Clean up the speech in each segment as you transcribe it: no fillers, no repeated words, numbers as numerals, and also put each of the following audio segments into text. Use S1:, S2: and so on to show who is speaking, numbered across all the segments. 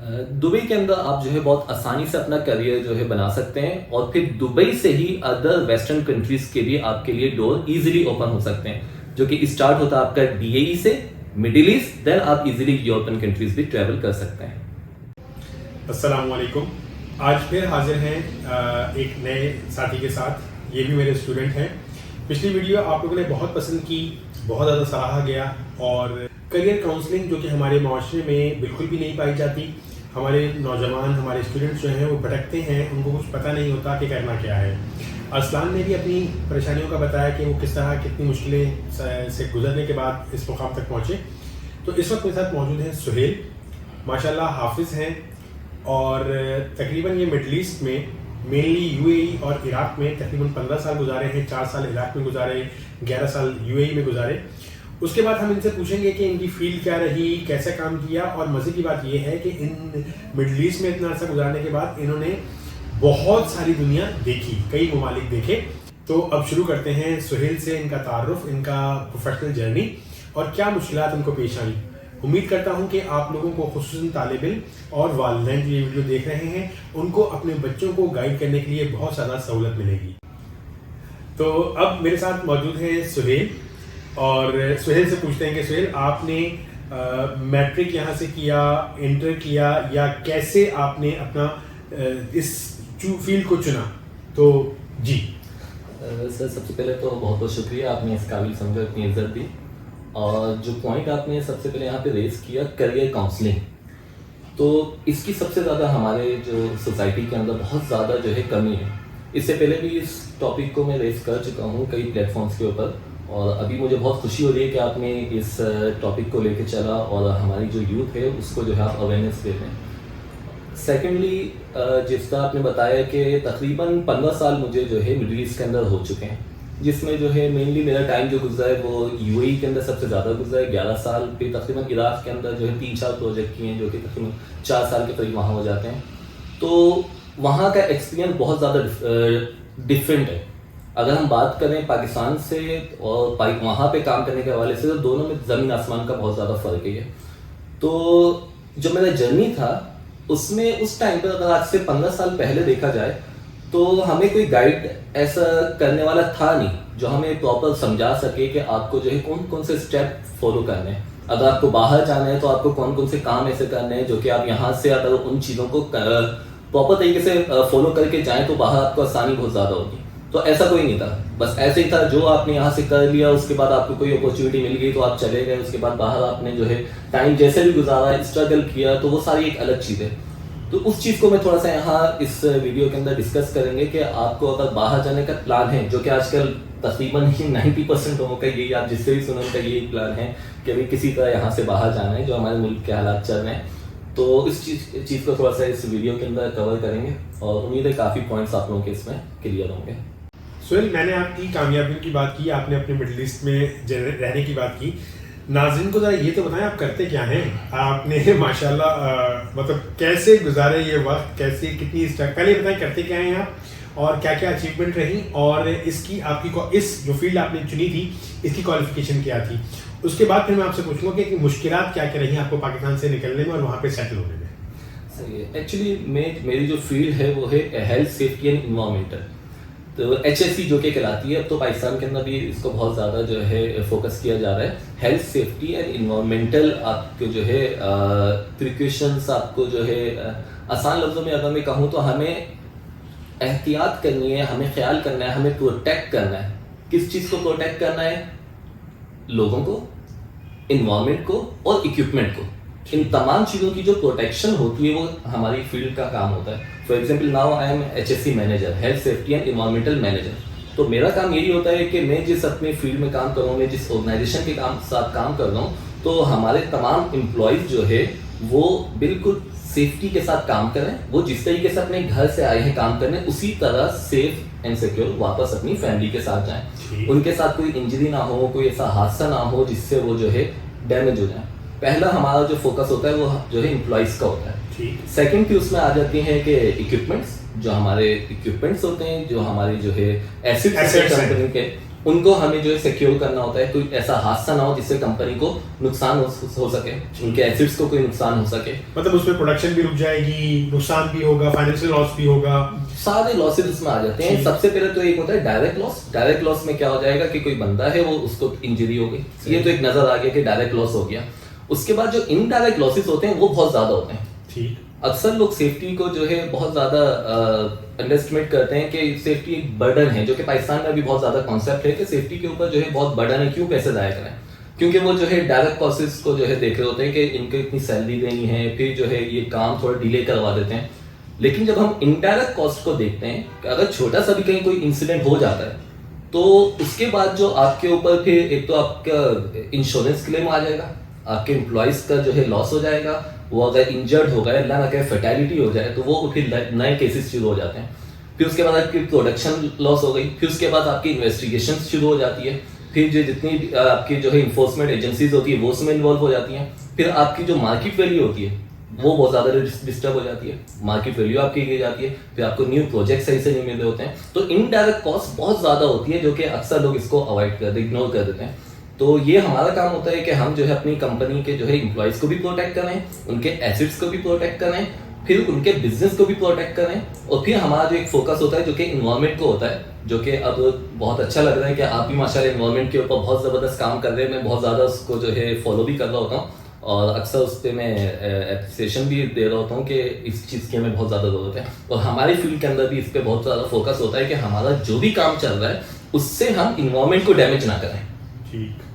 S1: Dubai के अंदर आप जो है बहुत आसानी से अपना करियर जो है बना सकते हैं और फिर दुबई से ही अदर वेस्टर्न कंट्रीज के लिए आपके लिए डोर इजीली ओपन हो सकते हैं, जो कि स्टार्ट होता है आपका DAE से, मिडिल ईस्ट, देन आप इजीली यूरोपियन कंट्रीज भी ट्रेवल कर सकते हैं।
S2: अस्सलाम वालेकुम। आज फिर हाजिर हैं एक नए साथी के साथ। ये भी मेरे स्टूडेंट हैं। पिछली वीडियो आप लोगों ने बहुत पसंद की, बहुत ज़्यादा सराहा गया और करियर काउंसलिंग जो कि हमारे माशरे में बिल्कुल भी नहीं पाई जाती। हमारे नौजवान, हमारे स्टूडेंट्स जो हैं वो भटकते हैं, उनको कुछ पता नहीं होता कि करना क्या है। अरसलान ने भी अपनी परेशानियों का बताया कि वो किस तरह कितनी मुश्किलें से गुजरने के बाद इस मुकाम तक पहुँचे। तो इस वक्त मेरे साथ मौजूद हैं सुहेल, माशाल्लाह हाफिज़ हैं और तकरीबन ये मिडल ईस्ट में मेनली UAE और इराक में तकरीबन 15 साल गुजारे हैं। 4 साल इराक में गुजारे, 11 साल UAE में गुजारे। उसके बाद हम इनसे पूछेंगे कि इनकी फील्ड क्या रही, कैसे काम किया। और मज़े की बात यह है कि इन मिडल ईस्ट में इतना अर्सा गुजारने के बाद इन्होंने बहुत सारी दुनिया देखी, कई ममालिक देखे। तो अब शुरू करते हैं सुहेल से इनका तारुफ, इनका प्रोफेशनल जर्नी और क्या मुश्किलात इनको पेश आई। उम्मीद करता हूं कि आप लोगों को, खुसूसन तालिब इल्म और वालिदैन जो ये वीडियो देख रहे हैं, उनको अपने बच्चों को गाइड करने के लिए बहुत ज़्यादा सहूलत मिलेगी। तो अब मेरे साथ मौजूद हैं सुहेल और सुहेल से पूछते हैं कि सुहेल, आपने मैट्रिक यहाँ से किया, इंटर किया, या कैसे आपने अपना इस फील्ड को चुना? तो जी
S1: सर, सबसे पहले तो बहुत बहुत शुक्रिया, आपने इस काबिल समझा, इतनी इज्जत दी। और जो पॉइंट आपने सबसे पहले यहाँ पे रेज किया, करियर काउंसलिंग, तो इसकी सबसे ज़्यादा हमारे जो सोसाइटी के अंदर बहुत ज़्यादा जो है कमी है। इससे पहले भी इस टॉपिक को मैं रेज कर चुका हूँ कई प्लेटफॉर्म्स के ऊपर, और अभी मुझे बहुत खुशी हो रही है कि आपने इस टॉपिक को लेकर चला और हमारी जो यूथ है उसको जो है आप अवेयरनेस दे रहे हैं। सेकेंडली, जिस तरह आपने बताया कि तकरीबन 15 साल मुझे जो है मिडिल ईस्ट के अंदर हो चुके हैं, जिसमें जो है मेनली मेरा टाइम जो गुजरा है वो UAE के अंदर सबसे ज़्यादा गुजरा है। 11 साल पे तकरीबन इराक के अंदर जो है 3-4 प्रोजेक्ट किए हैं, जो कि तकरीबन 4 साल के करीब वहाँ हो जाते हैं। तो वहाँ का एक्सपीरियंस बहुत ज़्यादा डिफरेंट है। अगर हम बात करें पाकिस्तान से और वहाँ पे काम करने के हवाले से, तो दोनों में ज़मीन आसमान का बहुत ज़्यादा फ़र्क है। तो जो मेरा जर्नी था उसमें उस टाइम पर, अगर आज से 15 साल पहले देखा जाए, तो हमें कोई गाइड ऐसा करने वाला था नहीं जो हमें प्रॉपर समझा सके कि आपको जो है कौन कौन से स्टेप फॉलो करने हैं। अगर आपको बाहर जाना है तो आपको कौन कौन से काम ऐसे करने हैं जो कि आप यहाँ से अगर उन चीज़ों को प्रॉपर तरीके से फॉलो करके जाएं तो बाहर आपको आसानी बहुत ज़्यादा होगी। तो ऐसा कोई नहीं था, बस ऐसे ही था, जो आपने यहाँ से कर लिया, उसके बाद आपको कोई अपॉर्चुनिटी मिल गई तो आप चले गए, उसके बाद बाहर आपने जो है टाइम जैसे भी गुजारा, स्ट्रगल किया, तो वो सारी एक अलग चीज़ है। तो उस चीज़ को मैं थोड़ा सा यहाँ इस वीडियो के अंदर डिस्कस करेंगे कि आपको अगर बाहर जाने का प्लान है, जो कि आजकल तकरीबन ही 90% लोगों का यही, आप जिससे भी सुनो उनका यही प्लान है कि अभी किसी तरह यहाँ से बाहर जाना है, जो हमारे मुल्क के हालात चल रहे हैं। तो इस चीज़ को थोड़ा सा इस वीडियो के अंदर कवर करेंगे और उम्मीद है काफ़ी पॉइंट्स आप लोगों के इसमें क्लियर होंगे।
S2: सुहेल, मैंने आपकी कामयाबियों की बात की, आपने अपने मिडिल ईस्ट में रहने की बात की। नाज़रीन को ज़रा ये तो बताएं, आप करते क्या हैं? आपने माशाल्लाह मतलब कैसे गुजारे ये वक्त, कैसे, कितनी पहले बताएं करते क्या हैं आप और क्या क्या अचीवमेंट रही, और इसकी आपकी इस जो फील्ड आपने चुनी थी इसकी क्वालिफिकेशन क्या थी। उसके बाद फिर मैं आपसे पूछूंगा कि मुश्किलात क्या क्या रही आपको पाकिस्तान से निकलने में और वहाँ पे सेटल होने में।
S1: सही है। एक्चुअली मेरी जो फील्ड है वो है हेल्थ, सेफ्टी एंड इन्वायरमेंटल, तो HSE जो कि कहलाती है। अब तो पाकिस्तान के अंदर भी इसको बहुत ज़्यादा जो है फोकस किया जा रहा है। हेल्थ, सेफ्टी एंड इन्वायरमेंटल आपको जो है प्रिकॉशंस, आपको जो है आसान लफ्ज़ों में अगर मैं कहूँ तो हमें एहतियात करनी है, हमें ख्याल करना है, हमें प्रोटेक्ट करना है। किस चीज़ को प्रोटेक्ट करना है? लोगों को, इन्वायरमेंट को और इक्विपमेंट को। इन तमाम चीज़ों की जो प्रोटेक्शन होती है वो हमारी फील्ड का काम होता है। For example, now I am HSE manager, health, safety and environmental manager. तो मेरा काम यही होता है कि मैं जिस अपने फील्ड में काम कर रहा हूँ, मैं जिस ऑर्गेनाइजेशन के साथ काम कर रहा हूँ, तो हमारे तमाम एम्प्लॉयज़ जो है वो बिल्कुल सेफ्टी के साथ काम करें। वो जिस तरीके से अपने घर से आए हैं काम करने, उसी तरह सेफ एंड सिक्योर वापस अपनी फैमिली के साथ जाएं। उनके साथ कोई इंजरी ना हो, कोई ऐसा हादसा ना हो जिससे वो जो है डैमेज हो जाए। पहला हमारा जो फोकस होता है वो जो है एम्प्लॉयज़ का होता है। सेकंड की उसमें आ जाती हैं कि इक्विपमेंट्स, जो हमारे इक्विपमेंट्स होते हैं, जो हमारे जो है एसेट्स कंपनी के, उनको हमें जो है सिक्योर करना होता है, कोई ऐसा हादसा ना हो जिससे कंपनी को नुकसान हो सके, उनके एसेट्स को कोई नुकसान हो सके।
S2: मतलब उसमें प्रोडक्शन भी रुक जाएगी, नुकसान भी होगा, फाइनेंशियल लॉस भी होगा,
S1: सारे लॉसेस इसमें आ जाते हैं। सबसे पहले तो एक होता है डायरेक्ट लॉस। डायरेक्ट लॉस में क्या हो जाएगा कि कोई बंदा है वो उसको इंजरी हो गई, ये तो एक नजर आ गया कि डायरेक्ट लॉस हो गया। उसके बाद जो इनडायरेक्ट लॉसेस होते हैं वो बहुत ज्यादा होते हैं।
S2: ठीक,
S1: अक्सर लोग सेफ्टी को जो है बहुत ज्यादा अंडरएस्टिमेट करते हैं कि सेफ्टी एक बर्डन है, जो कि पाकिस्तान में भी बहुत ज्यादा कॉन्सेप्ट है कि सेफ्टी के ऊपर जो है बहुत बर्डन है, क्यों पैसे जाया करें, क्योंकि वो जो है डायरेक्ट कॉस्ट्स को जो है देख रहे होते हैं कि इनको इतनी सैलरी देनी है, फिर जो है ये काम थोड़ा डिले करवा देते हैं। लेकिन जब हम इनडायरेक्ट कॉस्ट को देखते हैं कि अगर छोटा सा भी कहीं कोई इंसिडेंट हो जाता है तो उसके बाद जो आपके ऊपर फिर एक तो आपका इंश्योरेंस क्लेम आ जाएगा, आपके एम्प्लॉयज का जो है लॉस हो जाएगा, वो अगर इंजर्ड हो गए, अल्लाह ना करे फैटेलिटी हो जाए तो वो फिर नए केसेस शुरू हो जाते हैं। फिर उसके बाद आपकी प्रोडक्शन लॉस हो गई, फिर उसके बाद आपकी इन्वेस्टिगेशन शुरू हो जाती है, फिर जो जितनी आपकी जो है इन्फोर्समेंट एजेंसीज होती है वो उसमें इन्वॉल्व हो जाती हैं, फिर आपकी जो मार्केट वैल्यू होती है वो बहुत ज्यादा डिस्टर्ब हो जाती है, मार्केट वैल्यू आपकी गिर जाती है, फिर आपको न्यू प्रोजेक्ट सही से नहीं मिल रहे होते हैं। तो इनडायरेक्ट कॉस्ट बहुत ज्यादा होती है जो कि अक्सर लोग इसको अवॉइड कर देते, इग्नोर कर देते हैं। तो ये हमारा काम होता है कि हम जो है अपनी कंपनी के जो है एम्प्लॉयज को भी प्रोटेक्ट करें, उनके एसेट्स को भी प्रोटेक्ट करें, फिर उनके बिजनेस को भी प्रोटेक्ट करें, और फिर हमारा जो एक फोकस होता है जो कि इन्वायरमेंट को होता है, जो कि अब बहुत अच्छा लग रहा है कि आप भी माशाल्लाह इन्वायरमेंट के ऊपर बहुत ज़बरदस्त काम कर रहे हैं। मैं बहुत ज़्यादा उसको जो है फॉलो भी कर रहा होता हूँ और अक्सर उस पर मैं एप्रिसिएशन भी दे रहा होता हूँ कि इस चीज़ की हमें बहुत ज़्यादा ज़रूरत है। और हमारी फील्ड के अंदर भी इस पर बहुत ज़्यादा फोकस होता है कि हमारा जो भी काम चल रहा है उससे हम इन्वायरमेंट को डैमेज ना करें।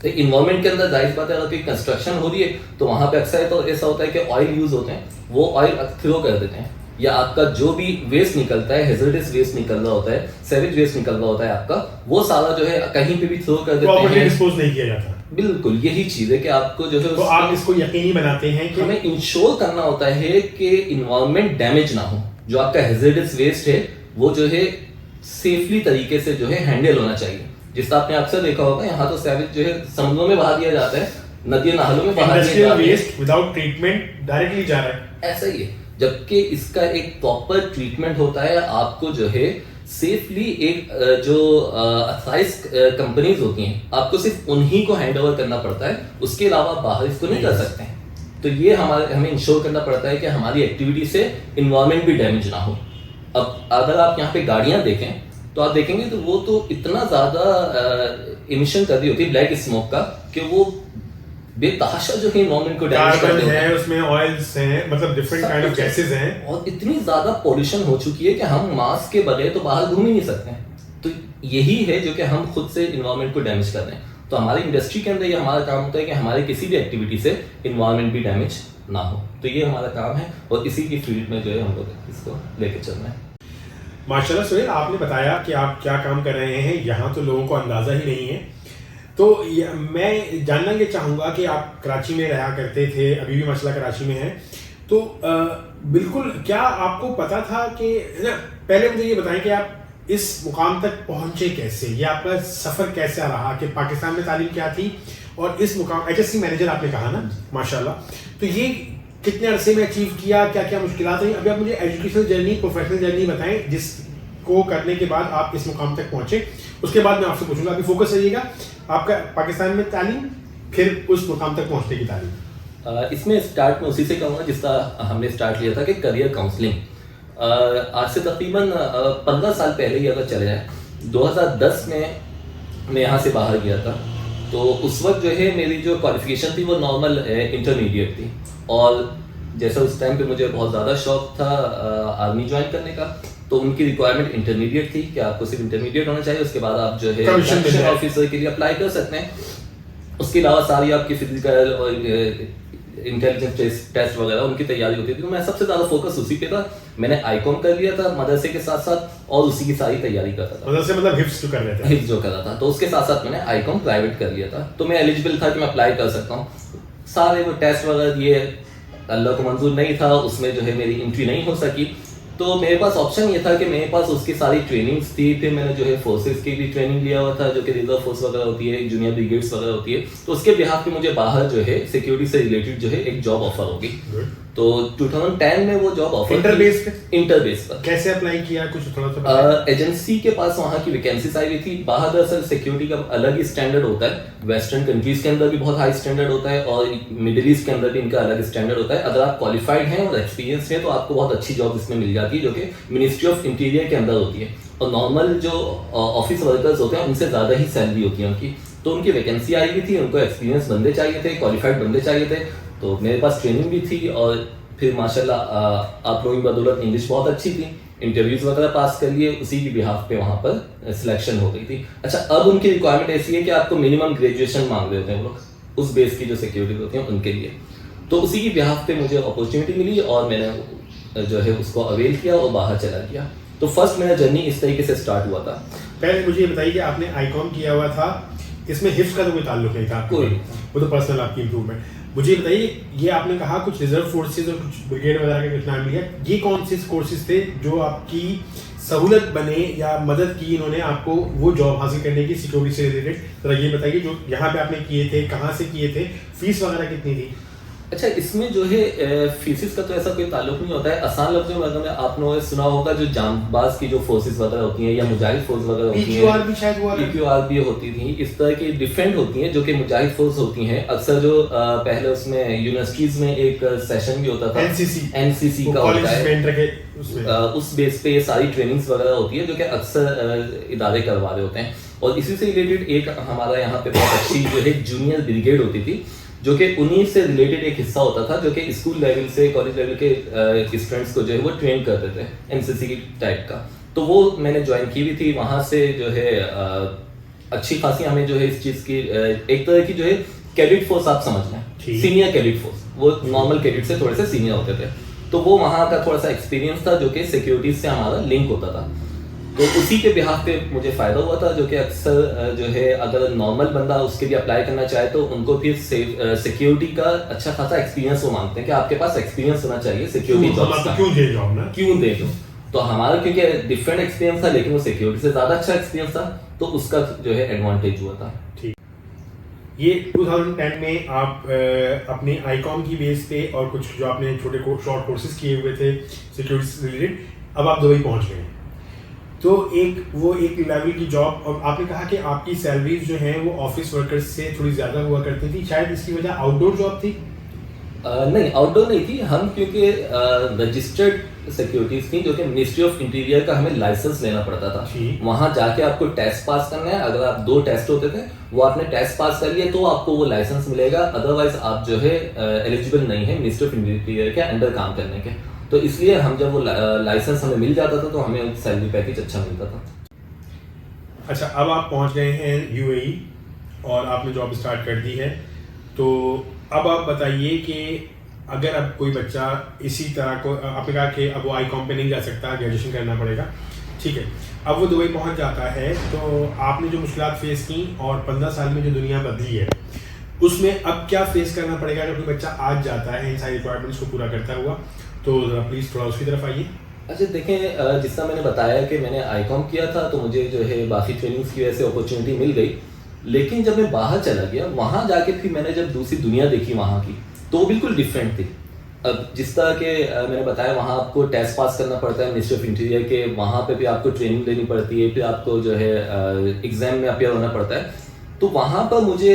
S1: तो इन्वायरमेंट के अंदर जाहिर बात है अगर कोई कंस्ट्रक्शन हो रही है तो वहां पे अक्सर तो ऐसा होता है कि ऑयल यूज होते हैं, वो ऑयल थ्रो कर देते हैं, या आपका जो भी वेस्ट निकलता है, हेजर्डस वेस्ट निकल रहा होता है, सेवेज वेस्ट निकल रहा होता है आपका, वो सारा जो है कहीं पे भी थ्रो कर देते हैं,
S2: डिस्पोज नहीं किया जाता।
S1: बिल्कुल यही चीज है कि आपको जो है
S2: तो आप इसको यकीनी बनाते हैं कि
S1: हमें इंश्योर करना होता है कि इन्वायरमेंट डैमेज ना हो, जो आपका हेजर्डस वेस्ट है वो जो है सेफली तरीके से जो है हैंडल होना चाहिए। जिससे आपने अक्सर देखा होगा यहाँ तो सैवेज जो है समुद्रों में बहा दिया जाता है, नदियों नालों में बहा दिया जाता है,
S2: वेस्ट विदाउट ट्रीटमेंट डायरेक्टली जा रहा है,
S1: ऐसा ही है। जबकि इसका एक प्रॉपर ट्रीटमेंट होता है, आपको जो है सेफली एक जो अथराइज कंपनीज होती हैं आपको सिर्फ उन्हीं को हैंड ओवर करना पड़ता है, उसके अलावा बाहर इसको नहीं कर सकते हैं। तो ये हमें इंश्योर करना पड़ता है कि हमारी एक्टिविटी से इन्वायरमेंट भी डैमेज ना हो। अब अगर आप यहाँ पे गाड़ियां देखें तो आप देखेंगे तो वो तो इतना ज्यादा इमिशन कर रही होती है ब्लैक स्मोक का कि वो बेतहाशा जो है इन्वायरमेंट को डैमेज कर रही है,
S2: उसमें ऑयल्स हैं, मतलब डिफरेंट काइंड ऑफ गैसेस हैं,
S1: और इतनी ज्यादा पॉल्यूशन हो चुकी है कि हम मास्क के बगैर तो बाहर घूम ही नहीं सकते हैं। तो यही है जो कि हम खुद से इन्वायरमेंट को डैमेज कर रहे हैं। तो हमारी इंडस्ट्री के अंदर ये हमारा काम होता है कि हमारे किसी भी एक्टिविटी से इन्वायरमेंट भी डैमेज ना हो। तो ये हमारा काम है और इसी की फील्ड में जो है हम लोग इसको लेके चल रहे हैं।
S2: माशाल्लाह सुहेल, आपने बताया कि आप क्या काम कर रहे हैं, यहाँ तो लोगों को अंदाजा ही नहीं है। तो मैं जानना ये चाहूँगा कि आप कराची में रहा करते थे, अभी भी माशाल्लाह कराची में हैं, तो बिल्कुल क्या आपको पता था कि ना, पहले मुझे ये बताएं कि आप इस मुकाम तक पहुँचे कैसे, ये आपका सफ़र कैसा रहा कि पाकिस्तान में तालीम क्या थी और इस मुकाम HSC मैनेजर आपने कहा ना माशाल्लाह, तो ये कितने अरसे में अचीव किया, क्या क्या मुश्किलात रही? अभी आप मुझे एजुकेशनल जर्नी, प्रोफेशनल जर्नी बताएं जिसको करने के बाद आप इस मुकाम तक पहुंचे। उसके बाद मैं आपसे पूछूंगा, अभी फोकस रहिएगा आपका पाकिस्तान में तालीम, फिर उस मुकाम तक पहुंचने की तालीम।
S1: इसमें स्टार्ट में उसी से कहूँगा जिसका हमने स्टार्ट लिया था कि करियर काउंसलिंग। आज से तकरीबन 15 साल पहले ही अगर चले जाए, 2010 में मैं यहाँ से बाहर गया था। तो उस वक्त जो है मेरी जो क्वालिफिकेशन थी वो नॉर्मल इंटरमीडिएट थी, और जैसा उस टाइम पे मुझे बहुत ज़्यादा शौक था आर्मी ज्वाइन करने का, तो उनकी रिक्वायरमेंट इंटरमीडिएट थी कि आपको सिर्फ इंटरमीडिएट होना चाहिए, उसके बाद आप जो है कमीशन ऑफिसर के लिए अप्लाई कर सकते हैं। उसके अलावा सारी आपकी फिजिकल और इंटेलिजेंस टेस्ट वगैरह उनकी तैयारी होती थी। तो मैं सबसे ज़्यादा फोकस उसी पे था। मैंने आईकॉम कर लिया था मदरसे के साथ साथ, और उसी की सारी तैयारी करता था।
S2: मदरसे मतलब हिफ्ज जो कर रहे थे,
S1: हिफ्ज जो कर रहा था, तो उसके साथ साथ मैंने आईकॉम प्राइवेट कर लिया था। तो मैं एलिजिबल था कि मैं अप्लाई कर सकता हूँ। सारे वो टेस्ट वगैरह ये अल्लाह को मंजूर नहीं था, उसमें जो है मेरी एंट्री नहीं हो सकी। तो मेरे पास ऑप्शन ये था कि मेरे पास उसकी सारी ट्रेनिंग्स थी, फिर मैंने जो है फोर्सेस की भी ट्रेनिंग लिया हुआ था, जो कि रिजर्व फोर्स वगैरह होती है, जूनियर ब्रिगेड्स वगैरह होती है। तो उसके बिहाफ पे मुझे बाहर जो है सिक्योरिटी से रिलेटेड जो है एक जॉब ऑफर होगी। तो 2010 में वो जॉब ऑफर
S2: इंटरबेस
S1: पर
S2: कैसे अप्लाई किया, कुछ थोड़ा सा
S1: एजेंसी के पास वहाँ की वैकेंसीज आई हुई थी। बाहर दरअसल सिक्योरिटी का अलग ही स्टैंडर्ड होता है, वेस्टर्न कंट्रीज के अंदर भी बहुत हाई स्टैंडर्ड होता है और मिडिल ईस्ट के अंदर भी इनका अलग स्टैंडर्ड होता है। अगर आप क्वालिफाइड हैं और एक्सपीरियंस है तो आपको बहुत अच्छी जॉब इसमें मिल जाती है, जो कि मिनिस्ट्री ऑफ इंटीरियर के अंदर होती है। और नॉर्मल जो ऑफिस वर्कर्स होते हैं उनसे ज़्यादा ही सैलरी होती है उनकी। तो उनकी वैकेंसी आई हुई थी, उनको एक्सपीरियंस बंदे चाहिए थे, क्वालिफाइड बंदे चाहिए थे। तो मेरे पास ट्रेनिंग भी थी और फिर माशाल्लाह आप लोगों की बदौलत इंग्लिश बहुत अच्छी थी, इंटरव्यूज वगैरह पास कर लिए, उसी की बिहाफ पे वहाँ पर सिलेक्शन हो गई थी। अच्छा, अब उनकी रिक्वायरमेंट ऐसी है कि आपको मिनिमम ग्रेजुएशन मांग रहे होते हैं वो लोग, उस बेस की जो सिक्योरिटी होती है उनके लिए। तो उसी की बिहाफ पे मुझे अपॉर्चुनिटी मिली और मैंने जो है उसको अवेल किया और बाहर चला गया। तो फर्स्ट मेरा जर्नी इस तरीके से स्टार्ट हुआ था।
S2: पहले मुझे ये बताइए कि आपने आईकॉम किया हुआ था, इसमें हिफ्स का तो कोई ताल्लुक नहीं था,
S1: कोई,
S2: वो तो पर्सनल आपकी इंप्रूवमेंट। मुझे बताइए, ये आपने कहा कुछ रिजर्व फोर्सेज और कुछ ब्रिगेड वगैरह के कुछ नाम लिया, ये कौन से कोर्सेज थे जो आपकी सहूलत बने या मदद की इन्होंने आपको वो जॉब हासिल करने की सिक्योरिटी से रिलेटेड? जरा ये बताइए, जो यहाँ पे आपने किए थे, कहाँ से किए थे, फीस वगैरह कितनी थी?
S1: अच्छा, इसमें जो है फीसिस का तो ऐसा कोई ताल्लुक नहीं होता है। आसान लफ्जों में अगर आपने सुना होगा जो जांबाज की जो फोर्सेस वगैरह होती हैं या मुजाहिद फोर्स वगैरह होती हैं,
S2: PQR भी शायद हुआ,
S1: PQR भी होती थी, इस तरह की डिफरेंट होती हैं जो कि मुजाहिद फोर्स होती हैं। अक्सर जो पहले उसमें यूनिवर्सिटीज में एक सेशन भी होता था, NCC का होता है, उस बेस पे ये सारी ट्रेनिंग्स वगैरह होती है जो कि अक्सर इदारे करवा रहे होते हैं। और इसी से रिलेटेड एक हमारा यहाँ पे बहुत अच्छी जो है जूनियर ब्रिगेड होती थी, जो कि उन्हीं से रिलेटेड एक हिस्सा होता था, जो कि स्कूल लेवल से कॉलेज लेवल के स्टूडेंट्स को जो है वो ट्रेन करते थे, NCC की टाइप का। तो वो मैंने ज्वाइन की हुई थी। वहाँ से जो है अच्छी खासी हमें जो है इस चीज़ की एक तरह की जो है कैडेट फोर्स आप समझ लें, सीनियर कैडेट फोर्स, वो नॉर्मल कैडेट से थोड़े से सीनियर होते थे। तो वो वहाँ का थोड़ा सा एक्सपीरियंस था जो कि सिक्योरिटी से हमारा लिंक होता था। तो उसी के बिहाफ पे मुझे फ़ायदा हुआ था, जो कि अक्सर जो है अगर नॉर्मल बंदा उसके लिए अप्लाई करना चाहे तो उनको फिर सिक्योरिटी का अच्छा खासा एक्सपीरियंस वो मांगते हैं कि आपके पास एक्सपीरियंस होना चाहिए सिक्योरिटी जॉब का। क्यों दे दो? तो हमारा क्योंकि डिफरेंट एक्सपीरियंस था, लेकिन वो सिक्योरिटी से ज़्यादा अच्छा एक्सपीरियंस था, तो उसका जो है एडवांटेज हुआ था।
S2: ठीक, ये 2010 में आप अपने आईकॉम की बेस पे और कुछ जो आपने छोटे शॉर्ट कोर्सेज किए हुए थे सिक्योरिटी से रिलेटेड, अब आप दुबई पहुंच गए। तो एक लेवल की जॉब, और आपने कहा कि आपकी सैलरीज जो हैं वो ऑफिस वर्कर्स से थोड़ी ज़्यादा हुआ करती थी, शायद इसकी वजह आउटडोर जॉब थी?
S1: नहीं, आउटडोर नहीं थी। हम क्योंकि रजिस्टर्ड सिक्योरिटीज थी, जो कि मिनिस्ट्री ऑफ इंटीरियर का हमें लाइसेंस लेना पड़ता था। वहाँ जाके आपको टेस्ट पास करना है। अगर आप 2 टेस्ट होते थे, वो आपने टेस्ट पास कर लिया तो आपको वो लाइसेंस मिलेगा, अदरवाइज आप जो है एलिजिबल नहीं है मिनिस्ट्री ऑफ इंटीरियर के अंडर काम करने के। तो इसलिए हम जब वो लाइसेंस हमें मिल जाता था तो हमें सैलरी पैकेज अच्छा मिलता था।
S2: अच्छा, अब आप पहुंच गए हैं UAE और आपने जॉब स्टार्ट कर दी है। तो अब आप बताइए कि अगर अब कोई बच्चा इसी तरह को, आपने कहा कि अब वो आईकॉम पे नहीं जा सकता, ग्रेजुएशन करना पड़ेगा, ठीक है, अब वो दुबई पहुंच जाता है, तो आपने जो मुश्किलात फेस की और 15 साल में जो दुनिया बदली है उसमें अब क्या फेस करना पड़ेगा अगर कोई बच्चा आज जाता है इन सारी रिक्वायरमेंट्स को पूरा करता हुआ? तो प्लीज़ थोड़ा उसकी तरफ आइए।
S1: अच्छा, देखें, जिस तरह मैंने बताया कि मैंने आईकॉम किया था तो मुझे जो है बाकी ट्रेनिंग्स की वजह से अपॉर्चुनिटी मिल गई, लेकिन जब मैं बाहर चला गया, वहाँ जाके फिर मैंने जब दूसरी दुनिया देखी वहाँ की, तो वो बिल्कुल डिफरेंट थी। अब जिस तरह के मैंने बताया, वहाँ आपको टेस्ट पास करना पड़ता है मिनिस्ट्री ऑफ इंटीरियर के, वहाँ पे भी आपको ट्रेनिंग लेनी पड़ती है, फिर आपको जो है एग्जाम में अपियर होना पड़ता है। तो वहाँ पर मुझे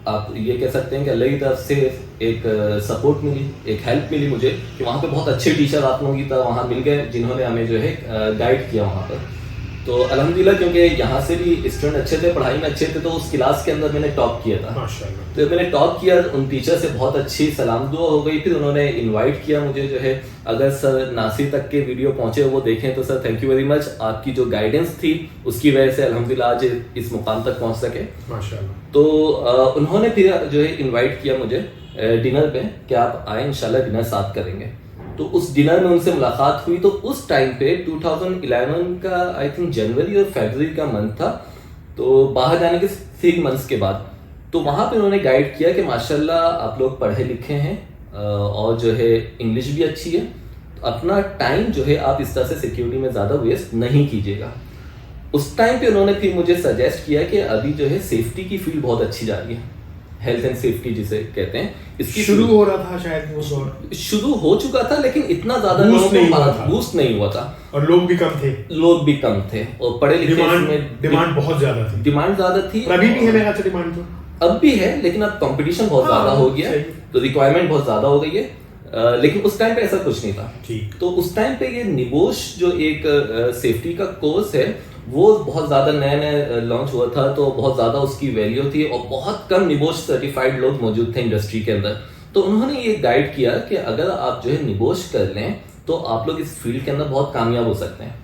S1: आप ये कह सकते हैं कि अल्लाह की तरफ से एक सपोर्ट मिली, एक हेल्प मिली मुझे, कि वहाँ पे बहुत अच्छे टीचर आप लोगों की तरह वहाँ मिल गए, जिन्होंने हमें जो है गाइड किया वहाँ पर। तो अल्हम्दुलिल्लाह, क्योंकि यहाँ से भी स्टूडेंट अच्छे थे, पढ़ाई में अच्छे थे, तो उस क्लास के अंदर मैंने टॉप किया था।
S2: माशाल्लाह।
S1: तो मैंने टॉप किया, उन टीचर से बहुत अच्छी सलाम दुआ हो गई। फिर उन्होंने इनवाइट किया मुझे, जो है अगर सर नासिर तक के वीडियो पहुंचे वो देखें तो sir thank you very much, आपकी जो गाइडेंस थी उसकी वजह से अल्हम्दुलिल्लाह आज इस मुकाम तक पहुंच सके,
S2: माशाल्लाह।
S1: तो उन्होंने फिर जो है इन्वाइट किया मुझे डिनर पे कि आप आए, इंशाल्लाह डिनर साथ करेंगे। तो उस डिनर में उनसे मुलाकात हुई। तो उस टाइम पे 2011 का आई थिंक जनवरी और फरवरी का मंथ था, तो बाहर जाने के 3 मंथ्स के बाद, तो वहाँ पे उन्होंने गाइड किया कि माशाल्लाह आप लोग पढ़े लिखे हैं और जो है इंग्लिश भी अच्छी है, अपना टाइम जो है आप इस तरह से सिक्योरिटी में ज़्यादा वेस्ट नहीं कीजिएगा। उस टाइम पे उन्होंने फिर मुझे सजेस्ट किया कि अभी जो है सेफ्टी की फील्ड बहुत अच्छी जा रही है, हेल्थ एंड सेफ्टी जिसे कहते हैं, इसकी
S2: शुरू हो रहा था शायद वो दौर,
S1: शुरू हो चुका था लेकिन इतना ज्यादा
S2: बूस्ट नहीं हुआ था
S1: और
S2: लोग भी कम थे
S1: और पढ़े लिखे में
S2: डिमांड बहुत ज्यादा थी।
S1: अभी भी है मेरा डिमांड, तो अब भी है, लेकिन अब कंपटीशन बहुत ज्यादा हो गया, तो रिक्वायरमेंट बहुत ज्यादा हो गई है। लेकिन उस टाइम पे ऐसा कुछ नहीं था। तो उस टाइम पे ये निबोश जो एक सेफ्टी का कोर्स है वो बहुत ज़्यादा नया लॉन्च हुआ था, तो बहुत ज़्यादा उसकी वैल्यू थी और बहुत कम निबोश सर्टिफाइड लोग मौजूद थे इंडस्ट्री के अंदर। तो उन्होंने ये गाइड किया कि अगर आप जो है निबोश कर लें तो आप लोग इस फील्ड के अंदर बहुत कामयाब हो सकते हैं।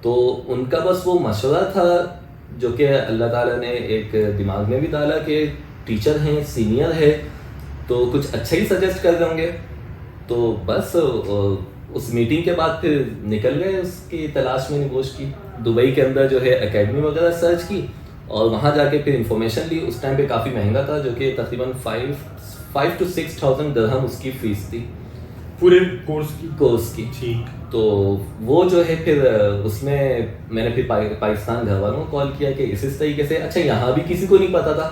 S1: तो उनका बस वो मशवरा था जो कि अल्लाह ताला ने एक दिमाग में भी डाला कि टीचर हैं, सीनियर है, तो कुछ अच्छा ही सजेस्ट कर देंगे। तो बस उस मीटिंग के बाद फिर निकल गए उसकी तलाश में निबोश की। दुबई के अंदर जो है एकेडमी वगैरह सर्च की और वहाँ जाके फिर इंफॉर्मेशन ली। उस टाइम पे काफ़ी महंगा था, जो कि तकरीबन 5 to 6,000 दिरहम उसकी फीस थी
S2: पूरे कोर्स की।
S1: ठीक, तो वो जो है फिर उसमें मैंने फिर पाकिस्तान घर वालों को कॉल किया कि इस तरीके से। अच्छा, यहाँ भी किसी को नहीं पता था,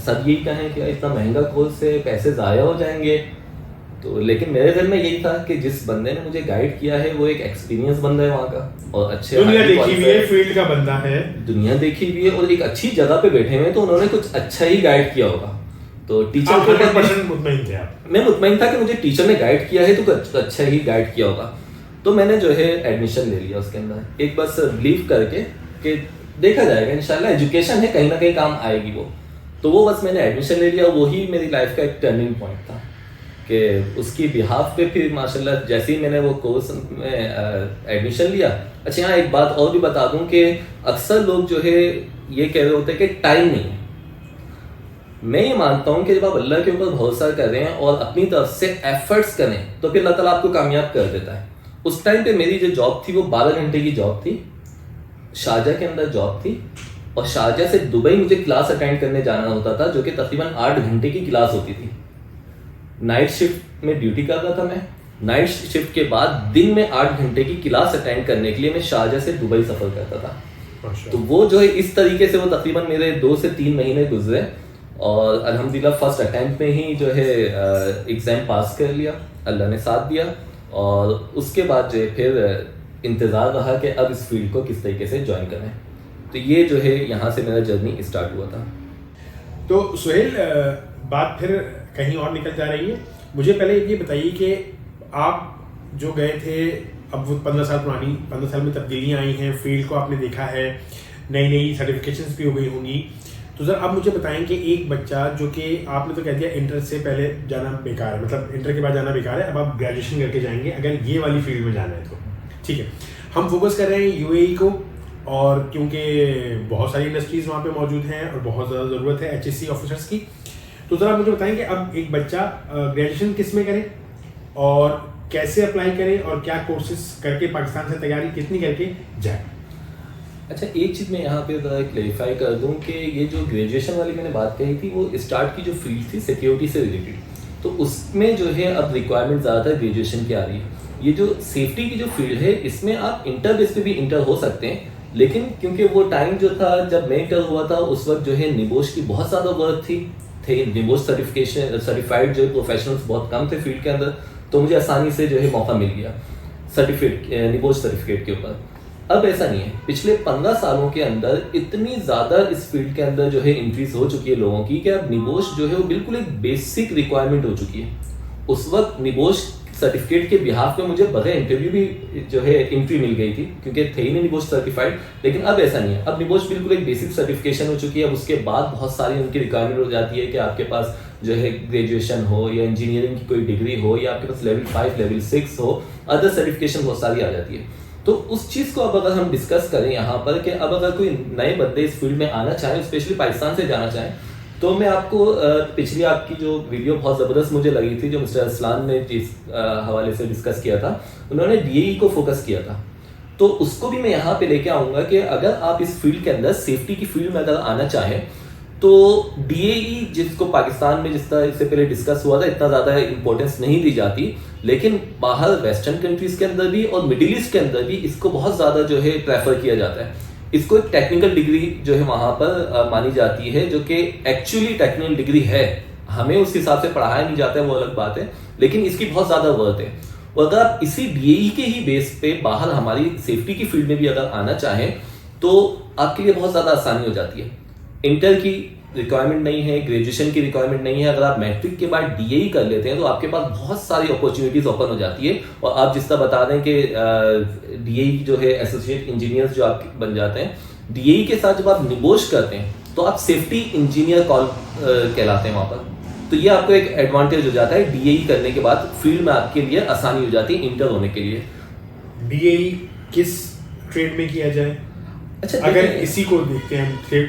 S1: सब यही कहें कि इतना महंगा कोर्स है, पैसे ज़ाया हो जाएंगे। तो लेकिन मेरे दिल में यही था कि जिस बंदे ने मुझे गाइड किया है वो एक एक्सपीरियंस बंदा है वहाँ का और अच्छे
S2: दुनिया देखी हुई है, फील्ड का बंदा है,
S1: दुनिया देखी हुई है और एक अच्छी जगह पे बैठे हुए, तो उन्होंने कुछ अच्छा ही गाइड किया होगा। तो टीचर को
S2: मुतमईन थे आप?
S1: मैं मुतमईन था कि मुझे टीचर ने गाइड किया है तो कुछ अच्छा ही गाइड किया होगा। तो मैंने जो है एडमिशन ले लिया उसके अंदर, एक बस बिलीव करके कि देखा जाएगा इंशाल्लाह, एजुकेशन है, कहीं ना कहीं काम आएगी वो। तो वो बस मैंने एडमिशन ले लिया, वही मेरी लाइफ का एक टर्निंग पॉइंट था कि उसकी बिहाफ पे फिर माशाल्लाह जैसे ही मैंने वो कोर्स में एडमिशन लिया। अच्छा, यहाँ एक बात और भी बता दूं कि अक्सर लोग जो है ये कह रहे होते हैं कि टाइम नहीं है। मैं ये मानता हूँ कि जब आप अल्लाह के ऊपर भरोसा करें और अपनी तरफ से एफर्ट्स करें तो फिर अल्लाह ताला आपको कामयाब कर देता है। उस टाइम पे मेरी जो जॉब थी वो 12 घंटे की जॉब थी, शारजा के अंदर जॉब थी, और शारजा से दुबई मुझे क्लास अटेंड करने जाना होता था, जो कि तकरीबन 8 घंटे की क्लास होती थी। नाइट शिफ्ट में ड्यूटी कर रहा था मैं, नाइट शिफ्ट के बाद दिन में 8 घंटे की क्लास अटेंड करने के लिए मैं शारजा से दुबई सफर करता था। तो वो जो है इस तरीके से वो तकरीबन मेरे 2 से 3 महीने गुजरे और अल्हम्दुलिल्लाह फर्स्ट अटेम्प्ट में ही जो है एग्ज़ाम पास कर लिया, अल्लाह ने साथ दिया। और उसके बाद जो है फिर इंतज़ार रहा कि अब इस फील्ड को किस तरीके से ज्वाइन करें। तो ये जो है यहाँ से मेरा जर्नी स्टार्ट हुआ था।
S2: तो सुहेल, बात फिर कहीं और निकल जा रही है। मुझे पहले ये बताइए कि आप जो गए थे, अब वो 15 साल पुरानी, 15 साल में तब्दीलियाँ आई हैं, फील्ड को आपने देखा है, नई नई सर्टिफिकेशंस भी हो गई होंगी। तो सर आप मुझे बताएं कि एक बच्चा जो कि आपने तो कह दिया इंटर से पहले जाना बेकार है, मतलब इंटर के बाद जाना बेकार है, अब आप ग्रेजुएशन करके जाएंगे अगर ये वाली फील्ड में जाना है तो ठीक है। हम फोकस कर रहे हैं यूएई को, और क्योंकि बहुत सारी इंडस्ट्रीज़ वहाँ पे मौजूद हैं और बहुत ज़्यादा ज़रूरत है एचएससी ऑफिसर्स की। तो ज़रा मुझे बताएं कि अब एक बच्चा ग्रेजुएशन किस में करे और कैसे अप्लाई करे और क्या कोर्सेज करके पाकिस्तान से तैयारी कितनी करके जाए।
S1: अच्छा, एक चीज़ मैं यहाँ पे क्लेरिफाई कर दूँ कि ये जो ग्रेजुएशन वाली मैंने बात कही थी वो स्टार्ट की जो फील्ड थी सिक्योरिटी से रिलेटेड, तो उसमें जो है अब रिक्वायरमेंट ज़्यादातर ग्रेजुएशन की आ रही है। ये जो सेफ्टी की जो फील्ड है इसमें आप इंटर बेस पे भी इंटर हो सकते हैं, लेकिन क्योंकि वो टाइम जो था जब मैं इंटर हुआ था उस वक्त जो है निबोश की बहुत ज़्यादा वर्क थी निबोश सर्टिफाइड जो प्रोफेशनल्स बहुत कम थे फील्ड के अंदर, तो मुझे आसानी से जो है मौका मिल गया सर्टिफिकेट निबोश सर्टिफिकेट के ऊपर। अब ऐसा नहीं है, पिछले 15 सालों के अंदर इतनी ज़्यादा इस फील्ड के अंदर जो है इंक्रीज हो चुकी है लोगों की कि अब निबोश जो है वो बिल्कुल एक बेसिक रिक्वायरमेंट हो चुकी है। उस वक्त निबोश सर्टिफिकेट के बिहाफ में मुझे बगैर इंटरव्यू भी जो है एंट्री मिल गई थी क्योंकि थे ही नहीं निबोश सर्टिफाइड। लेकिन अब ऐसा नहीं है, अब निबोश बिल्कुल एक बेसिक सर्टिफिकेशन हो चुकी है। अब उसके बाद बहुत सारी उनकी रिक्वायरमेंट हो जाती है कि आपके पास जो है ग्रेजुएशन हो या इंजीनियरिंग की कोई डिग्री हो या आपके पास लेवल 5 लेवल 6 हो, अदर सर्टिफिकेशन बहुत सारी आ जाती है। तो उस चीज़ को अब अगर हम डिस्कस करें यहाँ पर कि अब अगर कोई नए बंदे इस फील्ड में आना चाहें, स्पेशली पाकिस्तान से जाना चाहें, तो मैं आपको पिछली आपकी जो वीडियो बहुत ज़बरदस्त मुझे लगी थी जो मिस्टर असलान ने जिस हवाले से डिस्कस किया था, उन्होंने डीएई को फोकस किया था, तो उसको भी मैं यहाँ पे लेके आऊँगा कि अगर आप इस फील्ड के अंदर सेफ्टी की फील्ड में अगर आना चाहें तो डीएई जिसको पाकिस्तान में जिस तरह इससे पहले डिस्कस हुआ था इतना ज़्यादा इंपॉर्टेंस नहीं दी जाती, लेकिन बाहर वेस्टर्न कंट्रीज के अंदर भी और मिडिल ईस्ट के अंदर भी इसको बहुत ज़्यादा जो है प्रेफर किया जाता है। इसको एक टेक्निकल डिग्री जो है वहाँ पर मानी जाती है, जो कि एक्चुअली टेक्निकल डिग्री है। हमें उस हिसाब से पढ़ाया नहीं जाता है, वो अलग बात है, लेकिन इसकी बहुत ज़्यादा वर्थ है। और अगर आप इसी डीएई के ही बेस पे बाहर हमारी सेफ्टी की फील्ड में भी अगर आना चाहें तो आपके लिए बहुत ज़्यादा आसानी हो जाती है। इंटर की रिक्वायरमेंट नहीं है, ग्रेजुएशन की रिक्वायरमेंट नहीं है। अगर आप मैट्रिक के बाद डीएई कर लेते हैं तो आपके पास बहुत सारी अपॉर्चुनिटीज ओपन हो जाती है। और आप जिस तरह बता दें कि डीएई जो है एसोसिएट इंजीनियर्स जो आप बन जाते हैं, डीएई के साथ जब आप निगोश करते हैं तो आप सेफ्टी इंजीनियर कहलाते हैं वहाँ पर। तो ये आपको एक एडवांटेज हो जाता है, डीएई करने के बाद फील्ड में आपके लिए आसानी हो जाती है इंटर होने के लिए।
S2: डीएई किस ट्रेड में किया जाए?
S1: अच्छा,
S2: अगर इसी को देखते हैं ट्रेड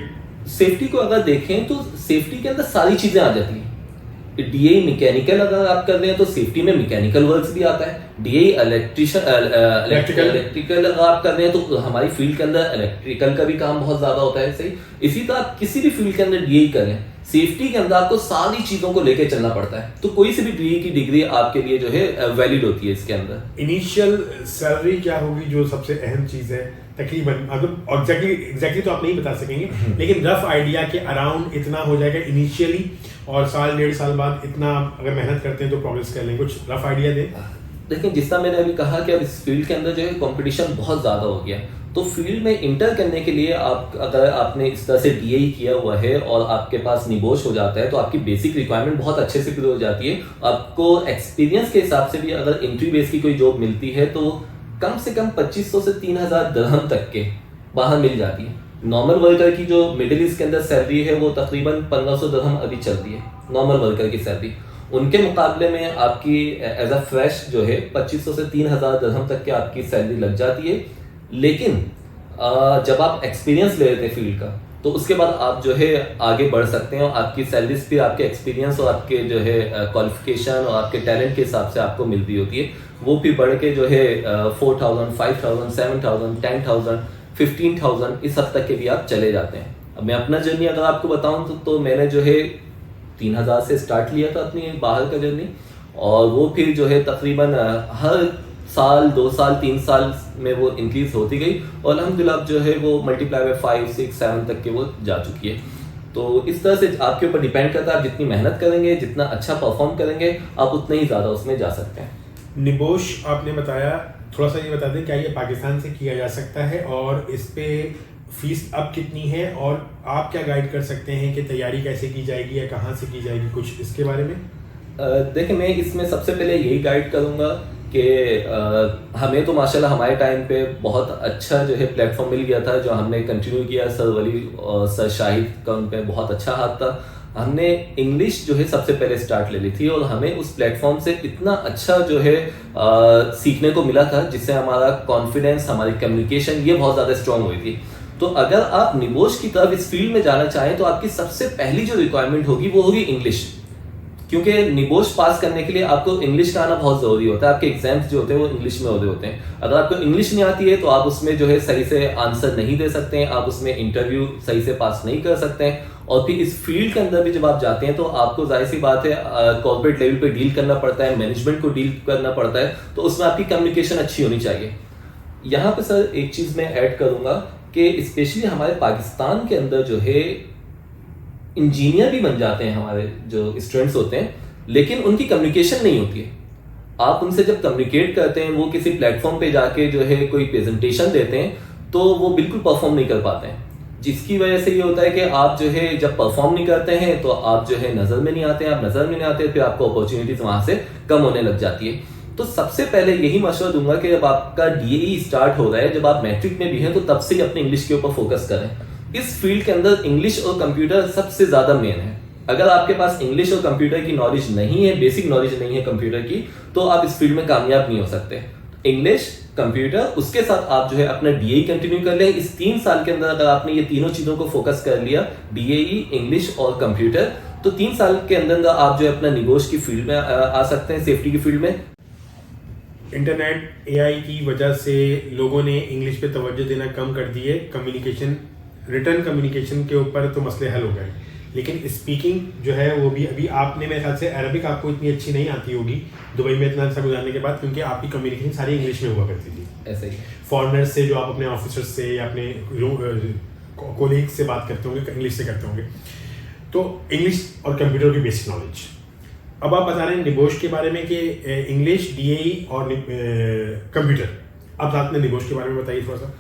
S1: सेफ्टी को अगर देखें तो सेफ्टी के अंदर सारी चीजें आ जाती हैं। डीएई मैकेनिकल अगर आप कर रहे हैं तो सेफ्टी में मैकेनिकल वर्क्स भी आता है। डीएई इलेक्ट्रिकल अगर आप कर रहे हैं तो हमारी फील्ड के अंदर इलेक्ट्रिकल का भी काम बहुत ज्यादा होता है। सही इसी तरह आप किसी भी फील्ड के अंदर डीएई कर रहे हैं, सेफ्टी के अंदर आपको सारी चीजों को लेकर चलना पड़ता है। तो कोई सी भी डीएई की डिग्री आपके लिए जो है वैलिड होती है। इसके अंदर
S2: इनिशियल सैलरी क्या होगी, जो सबसे अहम चीज है तकरीबन? अगर एग्जैक्टली तो आप नहीं बता सकेंगे, लेकिन रफ आइडिया के अराउंड इतना हो जाएगा इनिशियली, और साल डेढ़ साल बाद इतना अगर मेहनत करते हैं तो प्रोग्रेस कर लेंगे। कुछ रफ आइडिया दें।
S1: लेकिन जिस तरह मैंने अभी कहा कि अब इस फील्ड के अंदर जो है कंपटीशन बहुत ज़्यादा हो गया, तो फील्ड में इंटर करने के लिए आप अगर आपने इस तरह से डीएई किया हुआ है और आपके पास निगोश हो जाता है तो आपकी बेसिक रिक्वायरमेंट बहुत अच्छे से पूरी हो जाती है। आपको एक्सपीरियंस के हिसाब से भी अगर एंट्री बेस की कोई जॉब मिलती है तो कम से कम 2500 से 3000 दिरहम तक के बाहर मिल जाती है। नॉर्मल वर्कर की जो मिडिल ईस्ट के अंदर सैलरी है वो तकरीबन 1500 दिरहम अभी चल रही है, नॉर्मल वर्कर की सैलरी। उनके मुकाबले में आपकी एज अ फ्रेश जो है 2500 से 3000 दिरहम तक की आपकी सैलरी लग जाती है। लेकिन जब आप एक्सपीरियंस ले लेते हैं फील्ड का तो उसके बाद आप जो है आगे बढ़ सकते हैं और आपकी सैलरीज भी आपके एक्सपीरियंस और आपके जो है क्वालिफिकेशन और आपके टैलेंट के हिसाब से आपको मिल रही होती है। वो भी बढ़ के जो है 4000, 5000, 7000, 10000, 15000 इस हद तक के भी आप चले जाते हैं। अब मैं अपना जर्नी अगर आपको बताऊं तो मैंने जो है 3000 से स्टार्ट लिया था अपनी बाहर का जर्नी, और वो फिर जो है तकरीबन हर साल 2 साल 3 साल में वो इंक्रीज होती गई और अल्हम्दुलिल्लाह जो है वो मल्टीप्लाई बाय 5, 6, 7 तक के वो जा चुकी है। तो इस तरह से आपके ऊपर डिपेंड करता है, आप जितनी मेहनत करेंगे, जितना अच्छा परफॉर्म करेंगे, आप उतना ही ज़्यादा उसमें जा सकते हैं।
S2: निगोश आपने बताया, थोड़ा सा ये बता दें क्या ये पाकिस्तान से किया जा सकता है और इस पे फीस अब कितनी है, और आप क्या गाइड कर सकते हैं कि तैयारी कैसे की जाएगी या कहाँ से की जाएगी, कुछ इसके बारे में?
S1: देखिए, मैं इसमें सबसे पहले यही गाइड करूँगा कि हमें तो माशाल्लाह हमारे टाइम पे बहुत अच्छा जो है प्लेटफॉर्म मिल गया था, जो हमने कंटिन्यू किया। सर वली और सर शाहिद का उन पे बहुत अच्छा हाथ था। हमने इंग्लिश जो है सबसे पहले स्टार्ट ले ली थी और हमें उस प्लेटफॉर्म से इतना अच्छा जो है सीखने को मिला था, जिससे हमारा कॉन्फिडेंस, हमारी कम्युनिकेशन ये बहुत ज़्यादा स्ट्रांग हुई थी। तो अगर आप निगोश की तरफ इस फील्ड में जाना चाहें तो आपकी सबसे पहली जो रिक्वायरमेंट होगी वो होगी इंग्लिश, क्योंकि निगोश पास करने के लिए आपको इंग्लिश का आना बहुत ज़रूरी होता है। आपके एग्जाम्स जो होते हैं वो इंग्लिश में होते हैं। अगर आपको इंग्लिश नहीं आती है तो आप उसमें जो है सही से आंसर नहीं दे सकते हैं, आप उसमें इंटरव्यू सही से पास नहीं कर सकते हैं। और फिर इस फील्ड के अंदर भी जब आप जाते हैं तो आपको जाहिर सी बात है कॉर्पोरेट लेवल पे डील करना पड़ता है, मैनेजमेंट को डील करना पड़ता है, तो उसमें आपकी कम्युनिकेशन अच्छी होनी चाहिए। यहाँ पे सर एक चीज़ मैं ऐड करूँगा कि स्पेशली हमारे पाकिस्तान के अंदर जो है इंजीनियर भी बन जाते हैं हमारे जो स्टूडेंट्स होते हैं, लेकिन उनकी कम्युनिकेशन नहीं होती है। आप उनसे जब कम्युनिकेट करते हैं, वो किसी प्लेटफॉर्म पे जाके जो है कोई प्रेजेंटेशन देते हैं तो वो बिल्कुल परफॉर्म नहीं कर पाते हैं, जिसकी वजह से ये होता है कि आप जो है जब परफॉर्म नहीं करते हैं तो आप जो है नज़र में नहीं आते हैं। आप नज़र में नहीं आते फिर आपको अपॉर्चुनिटीज वहाँ से कम होने लग जाती है। तो सबसे पहले यही मशवरा दूंगा कि जब आपका डीएई स्टार्ट हो रहा है, जब आप मैट्रिक में भी हैं, तो तब से ही अपने इंग्लिश के ऊपर फोकस करें। इस फील्ड के अंदर इंग्लिश और कंप्यूटर सबसे ज़्यादा मेन है। अगर आपके पास इंग्लिश और कंप्यूटर की नॉलेज नहीं है, बेसिक नॉलेज नहीं है कंप्यूटर की, तो आप इस फील्ड में कामयाब नहीं हो सकते। इंग्लिश, कंप्यूटर, उसके साथ आप जो है अपना डीएई कंटिन्यू कर लें। इस 3 साल के अंदर अगर आपने ये तीनों चीज़ों को फोकस कर लिया, डीएई, इंग्लिश और कंप्यूटर, तो 3 साल के अंदर आप जो है अपना निगोश की फील्ड में आ सकते हैं, सेफ्टी की फील्ड में।
S2: इंटरनेट, एआई की वजह से लोगों ने इंग्लिश पे तवज्जो देना कम कर दी है। कम्युनिकेशन, रिटर्न कम्युनिकेशन के ऊपर तो मसले हल हो गए, लेकिन स्पीकिंग जो है वो भी अभी आपने मेरे ख्याल से अरबिक आपको इतनी अच्छी नहीं आती होगी दुबई में इतना अच्छा गुजारने के बाद, क्योंकि आपकी कम्युनिकेशन सारी इंग्लिश में हुआ करती थी।
S1: ऐसे ही
S2: फॉरेनर्स से जो आप अपने ऑफिसर्स से या अपने कोलीग से बात करते होंगे इंग्लिश से करते होंगे, तो इंग्लिश और कंप्यूटर की बेसिक नॉलेज। अब आप बता रहे हैं निबोश के बारे में कि इंग्लिश, डीएई और कंप्यूटर। अब साथ में निबोश के बारे में बताइए थोड़ा सा।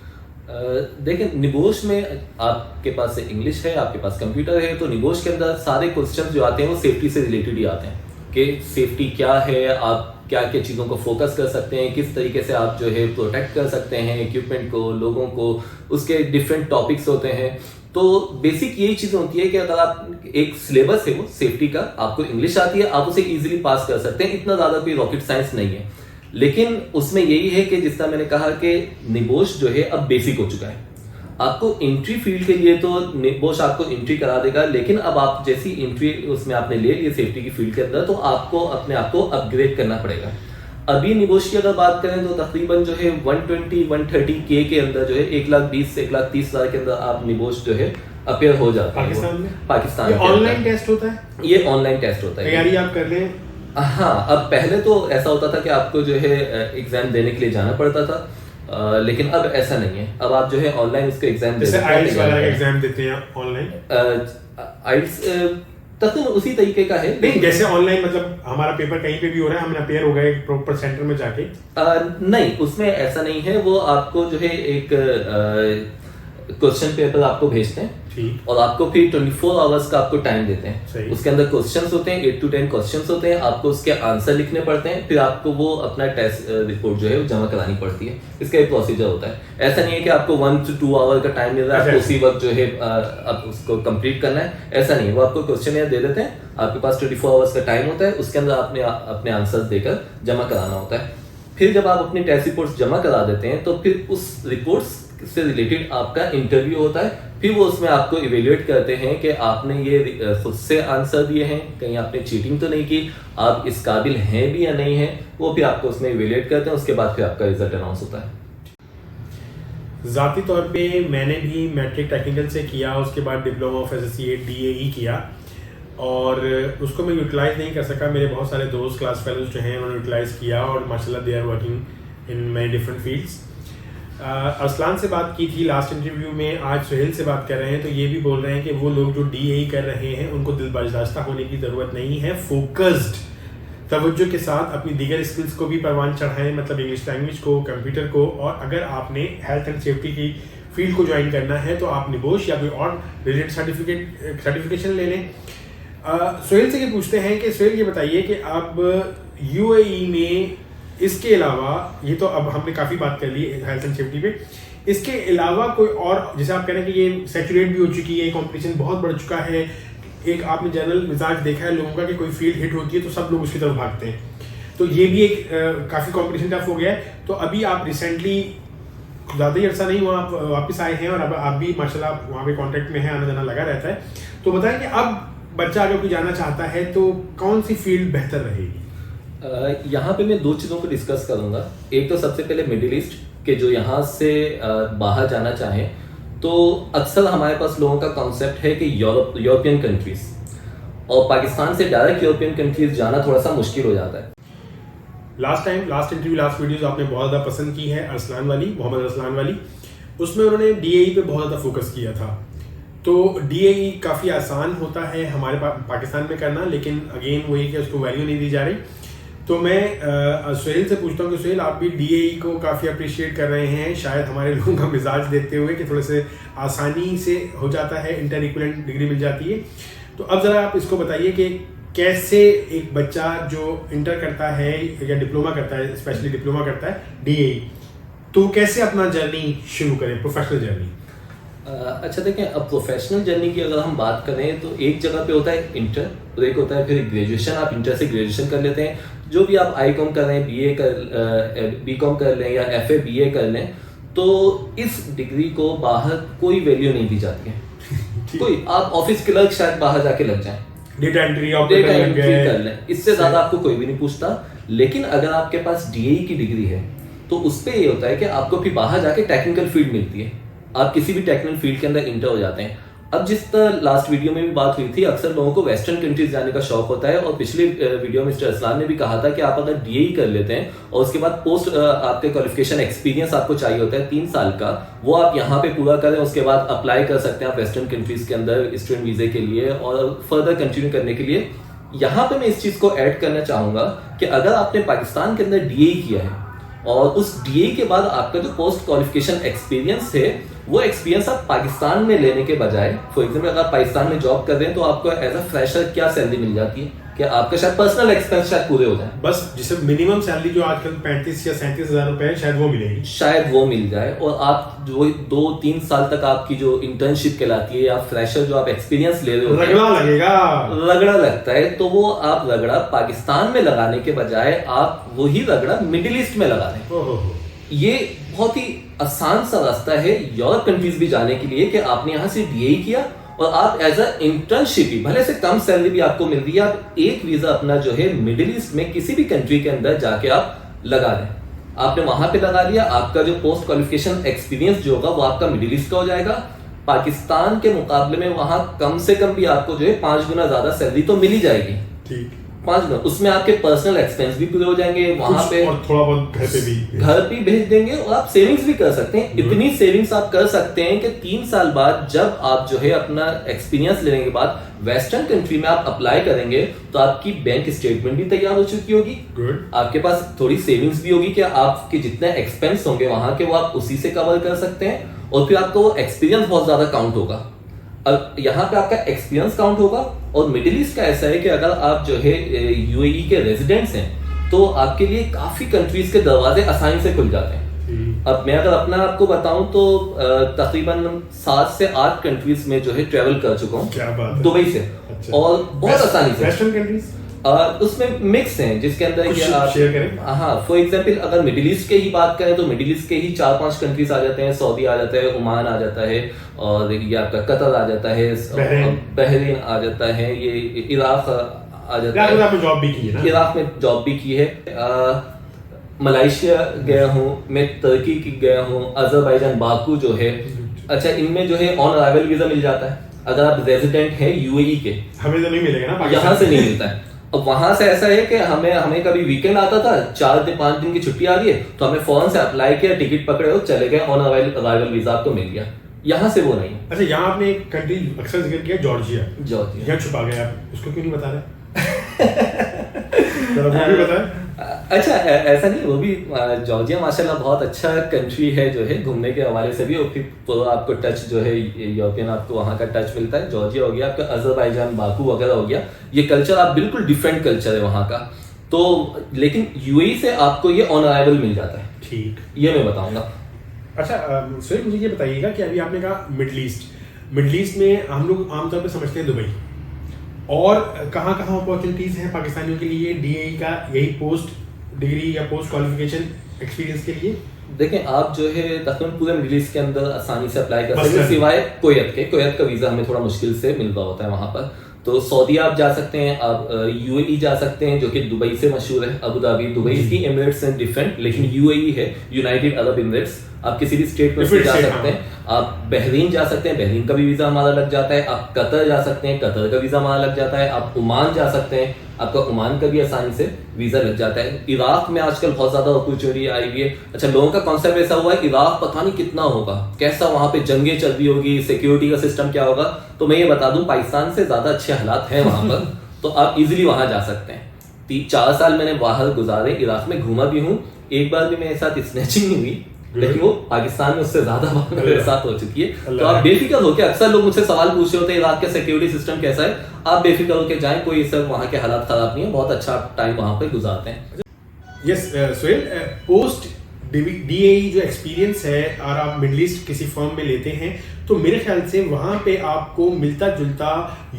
S1: देखिए, निबोश में आपके पास इंग्लिश है, आपके पास कंप्यूटर है, तो निबोश के अंदर सारे क्वेश्चंस जो आते हैं वो सेफ्टी से रिलेटेड ही आते हैं कि सेफ्टी क्या है, आप क्या क्या चीज़ों को फोकस कर सकते हैं, किस तरीके से आप जो है प्रोटेक्ट कर सकते हैं इक्विपमेंट को, लोगों को, उसके डिफरेंट टॉपिक्स होते हैं। तो बेसिक यही चीज़ होती है कि अगर आप एक सिलेबस है वो सेफ्टी का, आपको इंग्लिश आती है, आप उसे इजीली पास कर सकते हैं, इतना ज़्यादा कोई रॉकेट साइंस नहीं है। लेकिन उसमें यही है कि जिस तरह मैंने कहा कि निबोश जो है अब बेसिक हो चुका है। आपको एंट्री फील्ड के लिए तो निबोश आपको एंट्री करा देगा, लेकिन अब आप जैसी एंट्री उसमें आपने ले ली सेफ्टी की फील्ड के अंदर, तो आपको अपने आप को अपग्रेड करना पड़ेगा। अभी निबोश की अगर बात करें तो तकरीबन जो है 120-130K के अंदर जो है 1,20,000 से 1,30,000 के अंदर आप निबोश जो है अपेयर हो जाता है।
S2: पाकिस्तान में?
S1: पाकिस्तान
S2: ये ऑनलाइन टेस्ट होता है?
S1: ये ऑनलाइन टेस्ट होता है।
S2: तैयारी आप कर लें?
S1: हाँ, अब पहले तो ऐसा होता था कि आपको जो है एग्जाम देने के लिए जाना पड़ता था, लेकिन अब ऐसा नहीं है। अब आप जो है ऑनलाइन उसका एग्जाम
S2: जैसे आइल्स वाला एग्जाम देते हैं ऑनलाइन।
S1: आइल्स तकरीबन उसी तरीके का है।
S2: नहीं, जैसे ऑनलाइन मतलब हमारा पेपर कहीं पे भी हो रहा है, हम अपेयर हो गए प्रॉपर सेंटर में जाके।
S1: नहीं, उसमें ऐसा नहीं है। वो आपको जो है एक क्वेश्चन पेपर आपको भेजते हैं और आपको फिर 24 आवर्स का आपको टाइम देते हैं। उसके अंदर क्वेश्चंस होते हैं, 8 to 10 क्वेश्चंस होते हैं, आपको उसके आंसर लिखने पड़ते हैं, फिर आपको वो अपना टेस्ट रिपोर्ट जो है वो जमा करानी पड़ती है। इसका एक प्रोसीजर होता है। ऐसा नहीं है कि आपको 1 to 2 आवर का टाइम मिल रहा है, आपको उसी वक्त जो है आप उसको कंप्लीट करना है, ऐसा नहीं है। वो आपको क्वेश्चन दे देते हैं, आपके पास 24 आवर्स का टाइम होता है, उसके अंदर आपने अपने आंसर देकर जमा कराना होता है। फिर जब आप अपनी टेस्ट रिपोर्ट्स जमा करा देते हैं तो फिर उस रिपोर्ट्स से रिलेटेड आपका इंटरव्यू होता है। फिर वो उसमें आपको इवेल्युएट करते हैं कि आपने ये खुद से आंसर दिए हैं, कहीं आपने चीटिंग तो नहीं की, आप इस काबिल हैं भी या नहीं हैं, वो फिर आपको उसमें इवेल्युएट करते हैं। उसके बाद फिर आपका रिजल्ट अनाउंस होता है।
S2: ज़ाती तौर पे मैंने भी मैट्रिक टेक्निकल से किया, उसके बाद डिप्लोमा ऑफ एसोसिएट डीएई किया और उसको मैं यूटिलाइज नहीं कर सका। मेरे बहुत सारे दोस्त क्लास फेलोज जो हैं उन्होंने यूटिलाइज किया और माशाल्लाह they are working in many different fields. Arsalan से बात की थी लास्ट इंटरव्यू में, आज सुहेल से बात कर रहे हैं, तो ये भी बोल रहे हैं कि वो लोग जो डीएई कर रहे हैं उनको दिल बर्दाश्ता होने की ज़रूरत नहीं है, फोकस्ड तवज्जो के साथ अपनी दीगर स्किल्स को भी परवान चढ़ाएं, मतलब इंग्लिश लैंग्वेज को, कंप्यूटर को। और अगर आपने हेल्थ एंड सेफ्टी की फील्ड को ज्वाइन करना है तो आप निबोश या कोई और रिलेटेड सर्टिफिकेशन ले लें। सुहेल से ये पूछते हैं कि सुहेल ये बताइए कि अब यूएई में इसके अलावा, ये तो अब हमने काफ़ी बात कर ली हेल्थ एंड सेफ्टी पे, इसके अलावा कोई और, जैसे आप कह रहे हैं कि ये सैचुरेट भी हो चुकी है, कंपटीशन बहुत बढ़ चुका है, एक आपने जनरल मिजाज देखा है लोगों का कि कोई फील्ड हिट होती है तो सब लोग उसकी तरफ भागते हैं, तो ये भी एक काफ़ी कंपटीशन टफ हो गया है। तो अभी आप रिसेंटली, ज़्यादा ही अर्सा नहीं हुआ, आप वापस आए हैं और अब आप भी माशाल्लाह वहाँ पे कॉन्टेक्ट में है, आना जाना लगा रहता है। तो बताएं कि अब बच्चा अगर कोई जाना चाहता है तो कौन सी फील्ड बेहतर रहेगी?
S1: यहाँ पे मैं 2 चीज़ों को डिस्कस करूँगा। एक तो सबसे पहले मिडिल ईस्ट के जो यहाँ से बाहर जाना चाहें, तो अक्सर हमारे पास लोगों का कॉन्सेप्ट है कि यूरोपियन कंट्रीज, और पाकिस्तान से डायरेक्ट यूरोपियन कंट्रीज जाना थोड़ा सा मुश्किल हो जाता है।
S2: लास्ट इंटरव्यू, लास्ट वीडियोस आपने बहुत ज़्यादा पसंद की है अरसलान वाली, मोहम्मद अरसलान वाली, उसमें उन्होंने डीएई पे बहुत ज़्यादा फोकस किया था। तो डीएई काफ़ी आसान होता है हमारे पाकिस्तान में करना, लेकिन अगेन वही कि उसको वैल्यू नहीं दी जा रही। तो मैं सुहेल से पूछता हूँ कि सुहेल, आप भी डीएई को काफ़ी अप्रिशिएट कर रहे हैं, शायद हमारे लोगों का मिजाज देखते हुए कि थोड़े से आसानी से हो जाता है, इंटर इक्विवेलेंट डिग्री मिल जाती है। तो अब ज़रा आप इसको बताइए कि कैसे एक बच्चा जो इंटर करता है या डिप्लोमा करता है, स्पेशली डिप्लोमा करता है डीएई, तो कैसे अपना जर्नी शुरू करें, प्रोफेशनल जर्नी?
S1: अच्छा देखें, अब प्रोफेशनल जर्नी की अगर हम बात करें तो एक जगह पे होता है इंटर और एक होता है फिर ग्रेजुएशन। आप इंटर से ग्रेजुएशन कर लेते हैं, जो भी आप आई.कॉम कर लें, बी.कॉम कर लें या एफ.ए. बी.ए. कर लें, तो इस डिग्री को बाहर कोई वैल्यू नहीं दी जाती है। कोई आप ऑफिस क्लर्क शायद बाहर जाके लग जाएं,
S2: डेटा एंट्री
S1: कर लें, इससे ज़्यादा आपको कोई भी नहीं पूछता। लेकिन अगर आपके पास डीएई की डिग्री है तो उस पर ये होता है कि आपको फिर बाहर जाके टेक्निकल फील्ड मिलती है, आप किसी भी टेक्निकल फील्ड के अंदर इंटर हो जाते हैं। अब जिस तरह लास्ट वीडियो में भी बात हुई थी, अक्सर लोगों को वेस्टर्न कंट्रीज जाने का शौक होता है, और पिछले वीडियो में मिस्टर असलान ने भी कहा था कि आप अगर डीएई कर लेते हैं और उसके बाद पोस्ट आपके क्वालिफिकेशन एक्सपीरियंस आपको चाहिए होता है 3 साल का, वो आप यहाँ पे पूरा करें, उसके बाद अप्लाई कर सकते हैं आप वेस्टर्न कंट्रीज के अंदर स्टूडेंट वीजे के लिए और फर्दर कंटिन्यू करने के लिए। यहाँ पे मैं इस चीज को ऐड करना चाहूंगा कि अगर आपने पाकिस्तान के अंदर डीएई किया है और उस डीएई के बाद आपका जो पोस्ट क्वालिफिकेशन एक्सपीरियंस है, वो एक्सपीरियंस आप पाकिस्तान में लेने के बजाय, फॉर एग्जांपल अगर आप पाकिस्तान में जॉब कर रहे हैं तो आपको एज अ फ्रेशर क्या सैलरी मिल जाती है कि आपका शायद पर्सनल एक्सपेंस शायद पूरे हो जाए,
S2: बस जिसे मिनिमम सैलरी जो आजकल 35 या 37 हजार रुपए है शायद वो मिलेगी,
S1: शायद वो मिल जाए, और आप जो 2-3 साल तक आपकी जो इंटर्नशिप कहलाती है या फ्रेशर जो आप एक्सपीरियंस ले रहे हो,
S2: रगड़ा लगेगा,
S1: रगड़ा लगता है, तो वो आप रगड़ा पाकिस्तान में लगाने के बजाय आप वही रगड़ा मिडिल ईस्ट में लगा दें। ये बहुत ही आसान सा रास्ता है यूरोप कंट्रीज भी जाने के लिए कि आपने यहाँ से डीएई किया और आप एज अ इंटर्नशिप ही, भले से कम सैलरी भी आपको मिल रही है, आप एक वीजा अपना जो है मिडिल ईस्ट में किसी भी कंट्री के अंदर जाके आप लगा दें। आपने वहां पे लगा लिया, आपका जो पोस्ट क्वालिफिकेशन एक्सपीरियंस जो होगा वो आपका मिडिल ईस्ट का हो जाएगा। पाकिस्तान के मुकाबले में वहां कम से कम भी आपको जो है 5 गुना ज्यादा सैलरी तो मिल ही जाएगी।
S2: ठीक,
S1: 5 गुना, उसमें आपके पर्सनल एक्सपेंस भी पूरे हो जाएंगे वहां पे,
S2: और थोड़ा बहुत घर पे भी
S1: भेज देंगे, और आप सेविंग्स भी कर सकते हैं। इतनी सेविंग्स आप कर सकते हैं कि 3 साल बाद जब आप जो है अपना एक्सपीरियंस लेने के बाद वेस्टर्न कंट्री में आप अप्लाई करेंगे तो आपकी बैंक स्टेटमेंट भी तैयार हो चुकी होगी, आपके पास थोड़ी सेविंग्स भी होगी कि आपके जितने एक्सपेंस होंगे वहां के वो आप उसी से कवर कर सकते हैं, और फिर आपको वो एक्सपीरियंस बहुत ज्यादा काउंट होगा। अब यहाँ पे आपका एक्सपीरियंस काउंट होगा, और मिडिल ईस्ट का ऐसा है कि अगर आप जो है यूएई के रेजिडेंट्स हैं तो आपके लिए काफी कंट्रीज के दरवाजे आसानी से खुल जाते हैं। अब मैं अगर अपना आपको बताऊं तो तकरीबन 7 से 8 कंट्रीज में जो है ट्रेवल कर चुका हूँ दुबई से। अच्छा। और बहुत आसानी से
S2: वेस्टर्न कंट्रीज
S1: उसमें मिक्स हैं जिसके अंदर कि आप
S2: शेयर करें।
S1: हाँ, फॉर एग्जांपल अगर मिडिल ईस्ट के ही बात करें तो मिडिल ईस्ट के ही 4-5 कंट्रीज आ जाते हैं, सऊदी आ जाता है, ओमान आ जाता है, और ये आपका कतर आ जाता है, बहरीन आ जाता है, ये इराक आ जाता है।
S2: इराक में जॉब भी की है ना?
S1: इराक में जॉब भी की है, मलेशिया गया हूँ मैं, तुर्की की गया हूँ, अजरबैजान बाकू जो है। अच्छा, इनमें जो है ऑन अराइवल वीजा मिल जाता है अगर आप रेजिडेंट हैं यूएई के,
S2: हमें तो नहीं मिलेगा ना,
S1: यहाँ से नहीं मिलता है। अब वहां से ऐसा है कि हमें कभी वीकेंड आता था, 4-5 दिन की छुट्टी आ रही है तो हमने फौरन से अप्लाई किया, टिकट पकड़े और चले गए, ऑन अराइवल वीजा आपको मिल गया। यहाँ से वो नहीं।
S2: अच्छा, यहाँ आपने एक कंट्री अक्सर जिक्र किया, जॉर्जिया। यहाँ छुपा गए आप, उसको क्यों नहीं बता रहे? वो भी बताएं।
S1: अच्छा, ऐसा नहीं, वो भी जॉर्जिया माशाल्लाह बहुत अच्छा कंट्री है जो है घूमने के हवाले से भी, और फिर तो आपको टच जो है यूरोपियन आपको वहाँ का टच मिलता है। जॉर्जिया हो गया, आपका अजरबैजान बाकू वगैरह हो गया, ये कल्चर आप बिल्कुल डिफरेंट कल्चर है वहाँ का, तो लेकिन यूएई से आपको ये ऑन अराइवल मिल जाता है। ठीक, ये मैं बताऊंगा।
S2: अच्छा सोहेल, मुझे ये बताइएगा कि अभी आपने कहा मिडल ईस्ट में हम लोग आमतौर पर समझते हैं दुबई, और कहाँ अपॉर्चुनिटीज हैं पाकिस्तानियों के लिए डीएई का, यही पोस्ट डिग्री या पोस्ट क्वालिफिकेशन एक्सपीरियंस के लिए?
S1: देखें, आप जो है तकरीबन पूरे मिडिल ईस्ट के अंदर आसानी से अप्लाई कर सकते हैं, सिवाय कोयत का वीजा हमें थोड़ा मुश्किल से मिल रहा होता है वहां पर। तो सऊदी आप जा सकते हैं, आप यूएई जा सकते हैं जो कि दुबई से मशहूर है, अबू धाबी। दुबई की एमिरेट्स हैं डिफरेंट, लेकिन यूएई है यूनाइटेड अरब एमिरेट्स। आप किसी भी स्टेट में जा सकते हैं, आप बहरीन जा सकते हैं, बहरीन का भी वीजा हमारा लग जाता है, आप कतर जा सकते हैं, कतर का वीजा हमारा लग जाता है, आप ओमान जा सकते हैं, आपका ओमान का भी आसानी से वीजा लग जाता है। इराक में आजकल बहुत ज्यादा अपॉर्चुनिटी आई हुई है। अच्छा, लोगों का कॉन्सेप्ट ऐसा हुआ है इराक पता नहीं कितना होगा, कैसा वहां पे जंगें चल रही होगी, सिक्योरिटी का सिस्टम क्या होगा, तो मैं ये बता दूं पाकिस्तान से ज्यादा अच्छे हालात हैं वहां पर, तो आप इजिली वहां जा सकते हैं। 3-4 साल मैंने बाहर गुजारे, इराक में घूमा भी हूँ, एक बार भी मेरे साथ स्नैचिंग नहीं हुई, लेकिन वो पाकिस्तान में उससे ज्यादा मेरे साथ हो चुकी है। तो आप बेफिक्र होकर, अक्सर लोग मुझसे सवाल पूछ रहे होते हैं इराक का सिक्योरिटी सिस्टम कैसा है, आप बेफिक्र होकर जाएं, कोई सर वहाँ के हालात खराब नहीं है, बहुत अच्छा टाइम वहाँ पे गुजारते हैं।
S2: यस सोहेल, पोस्ट डीएई जो एक्सपीरियंस है और आप मिडिल ईस्ट किसी फर्म में लेते हैं तो मेरे ख्याल से वहाँ पे आपको मिलता जुलता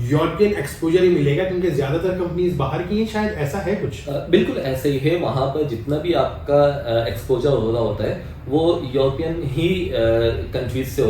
S2: यूरोपियन एक्सपोजर ही मिलेगा, क्योंकि ज्यादातर कंपनीज बाहर की हैं, शायद ऐसा है कुछ?
S1: बिल्कुल ऐसा ही है। वहाँ पर जितना भी आपका एक्सपोजर हो रहा होता है वो यूरोपियन ही कंट्रीज से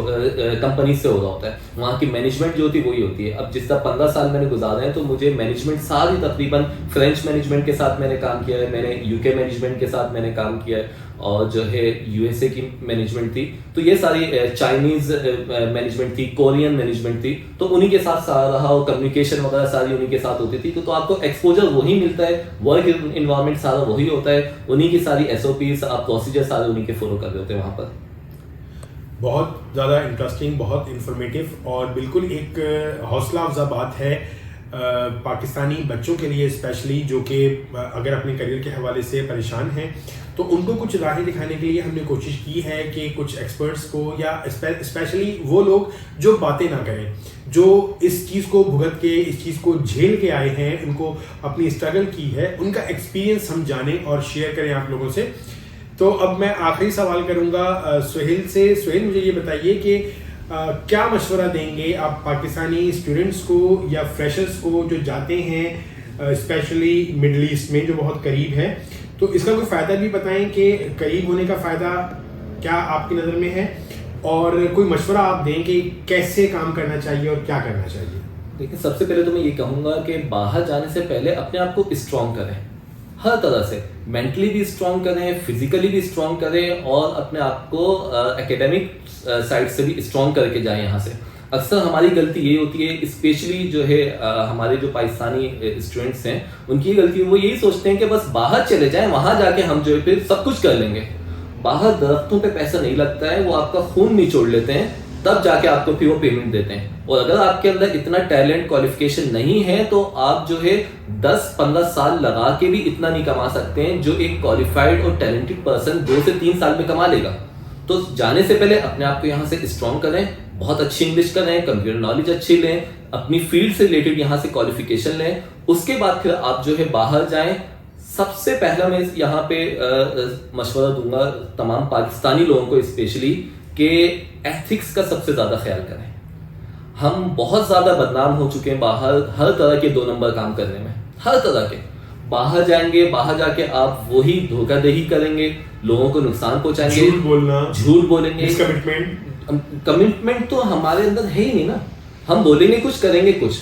S1: कंपनीज से हो रहा होता है। वहाँ की मैनेजमेंट जो होती है वही होती है। अब जिस तरह 15 साल मैंने गुजारे हैं तो मुझे मैनेजमेंट सारी तकरीबन फ्रेंच मैनेजमेंट के साथ मैंने काम किया है, मैंने यूके मैनेजमेंट के साथ मैंने काम किया है, और जो है यूएसए की मैनेजमेंट थी, तो ये सारी चाइनीज मैनेजमेंट थी, कोरियन मैनेजमेंट थी, तो उन्हीं के साथ सारा रहा और कम्युनिकेशन वगैरह सारी उन्हीं के साथ होती थी। तो आपको एक्सपोजर वही मिलता है, वर्क इन्वायरमेंट सारा वही होता है, उन्हीं की सारी एसओपीज आप प्रोसीजर सारे उन्हीं के फॉलो कर रहे होते हैं वहाँ पर।
S2: बहुत ज़्यादा इंटरेस्टिंग, बहुत इंफॉर्मेटिव और बिल्कुल एक हौसला अफजा बात है पाकिस्तानी बच्चों के लिए स्पेशली, जो कि अगर अपने करियर के हवाले से परेशान हैं तो उनको कुछ राहें दिखाने के लिए हमने कोशिश की है कि कुछ एक्सपर्ट्स को या स्पेशली वो लोग जो बातें ना करें, जो इस चीज़ को भुगत के, इस चीज़ को झेल के आए हैं, उनको अपनी स्ट्रगल की है, उनका एक्सपीरियंस हम जानें और शेयर करें आप लोगों से। तो अब मैं आखिरी सवाल करूंगा सुहेल से। सुहेल, मुझे ये बताइए कि क्या मशवरा देंगे आप पाकिस्तानी स्टूडेंट्स को या फ्रेशर्स को जो जाते हैं स्पेशली मिडल ईस्ट में जो बहुत करीब है, तो इसका कोई फ़ायदा भी बताएं कि करीब होने का फ़ायदा क्या आपकी नज़र में है, और कोई मशवरा आप दें कि कैसे काम करना चाहिए और क्या करना चाहिए।
S1: देखिए, सबसे पहले तो मैं ये कहूँगा कि बाहर जाने से पहले अपने आप को स्ट्रॉन्ग करें, हर तरह से मेंटली भी स्ट्रॉन्ग करें, फिजिकली भी स्ट्रॉन्ग करें और अपने आप को एकेडमिक साइड से भी स्ट्रॉन्ग करके जाएं यहाँ से। अक्सर हमारी गलती ये होती है, स्पेशली जो है हमारे जो पाकिस्तानी स्टूडेंट्स हैं, उनकी गलती वो यही सोचते हैं कि बस बाहर चले जाएं, वहां जाके हम जो है फिर सब कुछ कर लेंगे। बाहर दरख्तों पे पैसा नहीं लगता है, वो आपका खून निचोड़ लेते हैं, तब जाके आपको फिर वो पेमेंट देते हैं। और अगर आपके अंदर इतना टैलेंट, क्वालिफिकेशन नहीं है तो आप जो है 10-15 साल लगा के भी इतना नहीं कमा सकते हैं जो एक क्वालिफाइड और टैलेंटेड पर्सन 2 से 3 साल में कमा लेगा। तो जाने से पहले अपने आप को यहाँ से स्ट्रॉन्ग करें, बहुत अच्छी इंग्लिश करें, कंप्यूटर नॉलेज अच्छी लें, अपनी फील्ड से रिलेटेड यहाँ से क्वालिफिकेशन लें, उसके बाद फिर आप जो है बाहर जाएं। सबसे पहला मैं यहाँ पे मशवरा दूंगा तमाम पाकिस्तानी लोगों को स्पेशली कि एथिक्स का सबसे ज्यादा ख्याल करें। हम बहुत ज्यादा बदनाम हो चुके हैं बाहर हर तरह के 2 नंबर काम करने में, हर तरह के। बाहर जाएंगे, बाहर जाके आप वही धोखाधड़ी करेंगे, लोगों को नुकसान पहुंचाएंगे, झूठ बोलेंगे, कमिटमेंट तो हमारे अंदर है ही नहीं ना। हम बोलेंगे कुछ, करेंगे कुछ,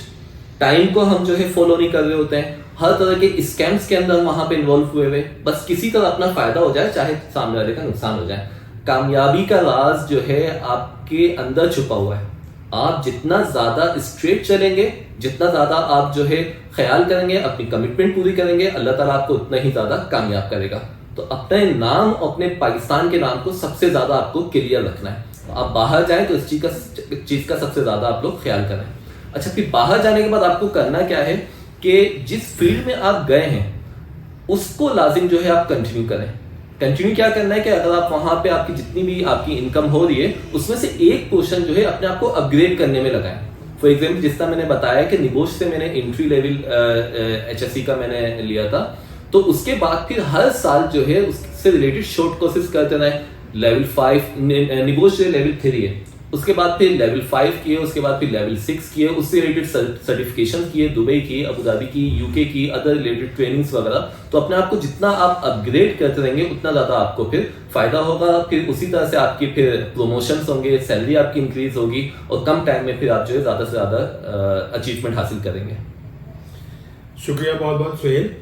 S1: टाइम को हम जो है फॉलो नहीं कर रहे होते हैं, हर तरह के स्कैम्स के अंदर वहां पे इन्वॉल्व हुए हुए, बस किसी तरह अपना फायदा हो जाए, चाहे सामने वाले का नुकसान हो जाए। कामयाबी का राज जो है आपके अंदर छुपा हुआ है। आप जितना ज्यादा स्ट्रेट चलेंगे, जितना ज्यादा आप जो है ख्याल करेंगे, अपनी कमिटमेंट पूरी करेंगे, अल्लाह ताला आपको उतना ही ज्यादा कामयाब करेगा। तो अपने नाम, अपने पाकिस्तान के नाम को सबसे ज्यादा आपको क्लियर रखना है। आप बाहर जाएं तो इस चीज का सबसे ज्यादा आप लोग ख्याल करें। अच्छा, फिर बाहर जाने के बाद आपको करना क्या है कि जिस फील्ड में आप गए हैं उसको लाजिम जो है आप कंटिन्यू करें। कंटिन्यू क्या करना है कि अगर आप वहां पे आपकी जितनी भी आपकी इनकम हो रही है उसमें से एक पोर्शन जो है अपने आप को अपग्रेड करने में लगाएं। फॉर एग्जाम्पल, जिस तरह मैंने बताया कि निबोश से मैंने एंट्री लेवल HSC का मैंने लिया था, तो उसके बाद फिर हर साल जो है उससे रिलेटेड शॉर्ट कोर्सेज करते रहे। लेवल 5 निबोश जो लेवल 3 है, उसके बाद फिर लेवल 5 किए, उसके बाद फिर लेवल 6 किए, उससे रिलेटेड सर्टिफिकेशन किए, दुबई की, अबू धाबी की, यूके की, अदर रिलेटेड ट्रेनिंग्स वगैरह। तो अपने आप को जितना आप अपग्रेड करते रहेंगे उतना ज्यादा आपको फिर फायदा होगा। फिर उसी तरह से आपकी फिर प्रमोशंस होंगे, सैलरी आपकी इंक्रीज होगी और कम टाइम में फिर आप जो है ज्यादा से ज्यादा अचीवमेंट हासिल करेंगे।
S2: शुक्रिया बहुत बहुत सुहेल।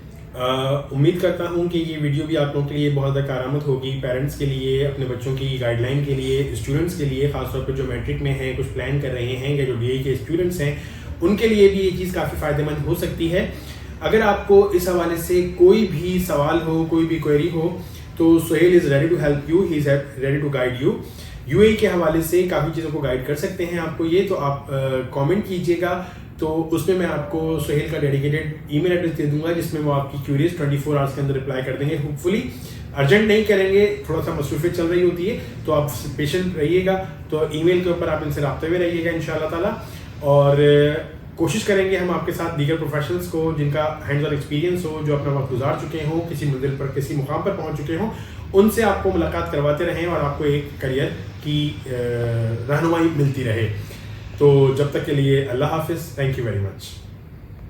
S2: उम्मीद करता हूँ कि ये वीडियो भी आप लोगों के लिए बहुत ज़्यादा कारआमद होगी, पेरेंट्स के लिए, अपने बच्चों की गाइडलाइन के लिए, स्टूडेंट्स के लिए, खासतौर पर जो मैट्रिक में हैं, कुछ प्लान कर रहे हैं, या जो DI के स्टूडेंट्स हैं, उनके लिए भी ये चीज़ काफ़ी फ़ायदेमंद हो सकती है। अगर आपको इस हवाले से कोई भी सवाल हो, कोई भी क्वेरी हो, तो Suhail is ready to help you, he is ready to guide you. UAE के हवाले से काफ़ी चीज़ों को गाइड कर सकते हैं आपको ये, तो आप कमेंट कीजिएगा, तो उसमें मैं आपको सुहेल का डेडिकेटेड ईमेल एड्रेस दे दूंगा जिसमें वो आपकी क्यूरीज 24 आवर्स के अंदर रिप्लाई कर देंगे। होपफुली अर्जेंट नहीं करेंगे, थोड़ा सा मसरूफियत चल रही होती है, तो आप पेशेंट रहिएगा, तो ईमेल के ऊपर आप इनसे राब्ते में रहिएगा इंशाल्लाह ताला। और कोशिश करेंगे हम आपके साथ दीगर प्रोफेशनल्स को जिनका हैंड्स ऑन एक्सपीरियंस हो, जो अपना वक्त गुजार चुके हों, किसी मंजिल पर, किसी मुकाम पर पहुंच चुके हों, उनसे आपको मुलाकात करवाते रहें और आपको एक करियर की रहनुमाई मिलती रहे। तो जब तक के लिए अल्लाह हाफिज़, थैंक यू वेरी मच।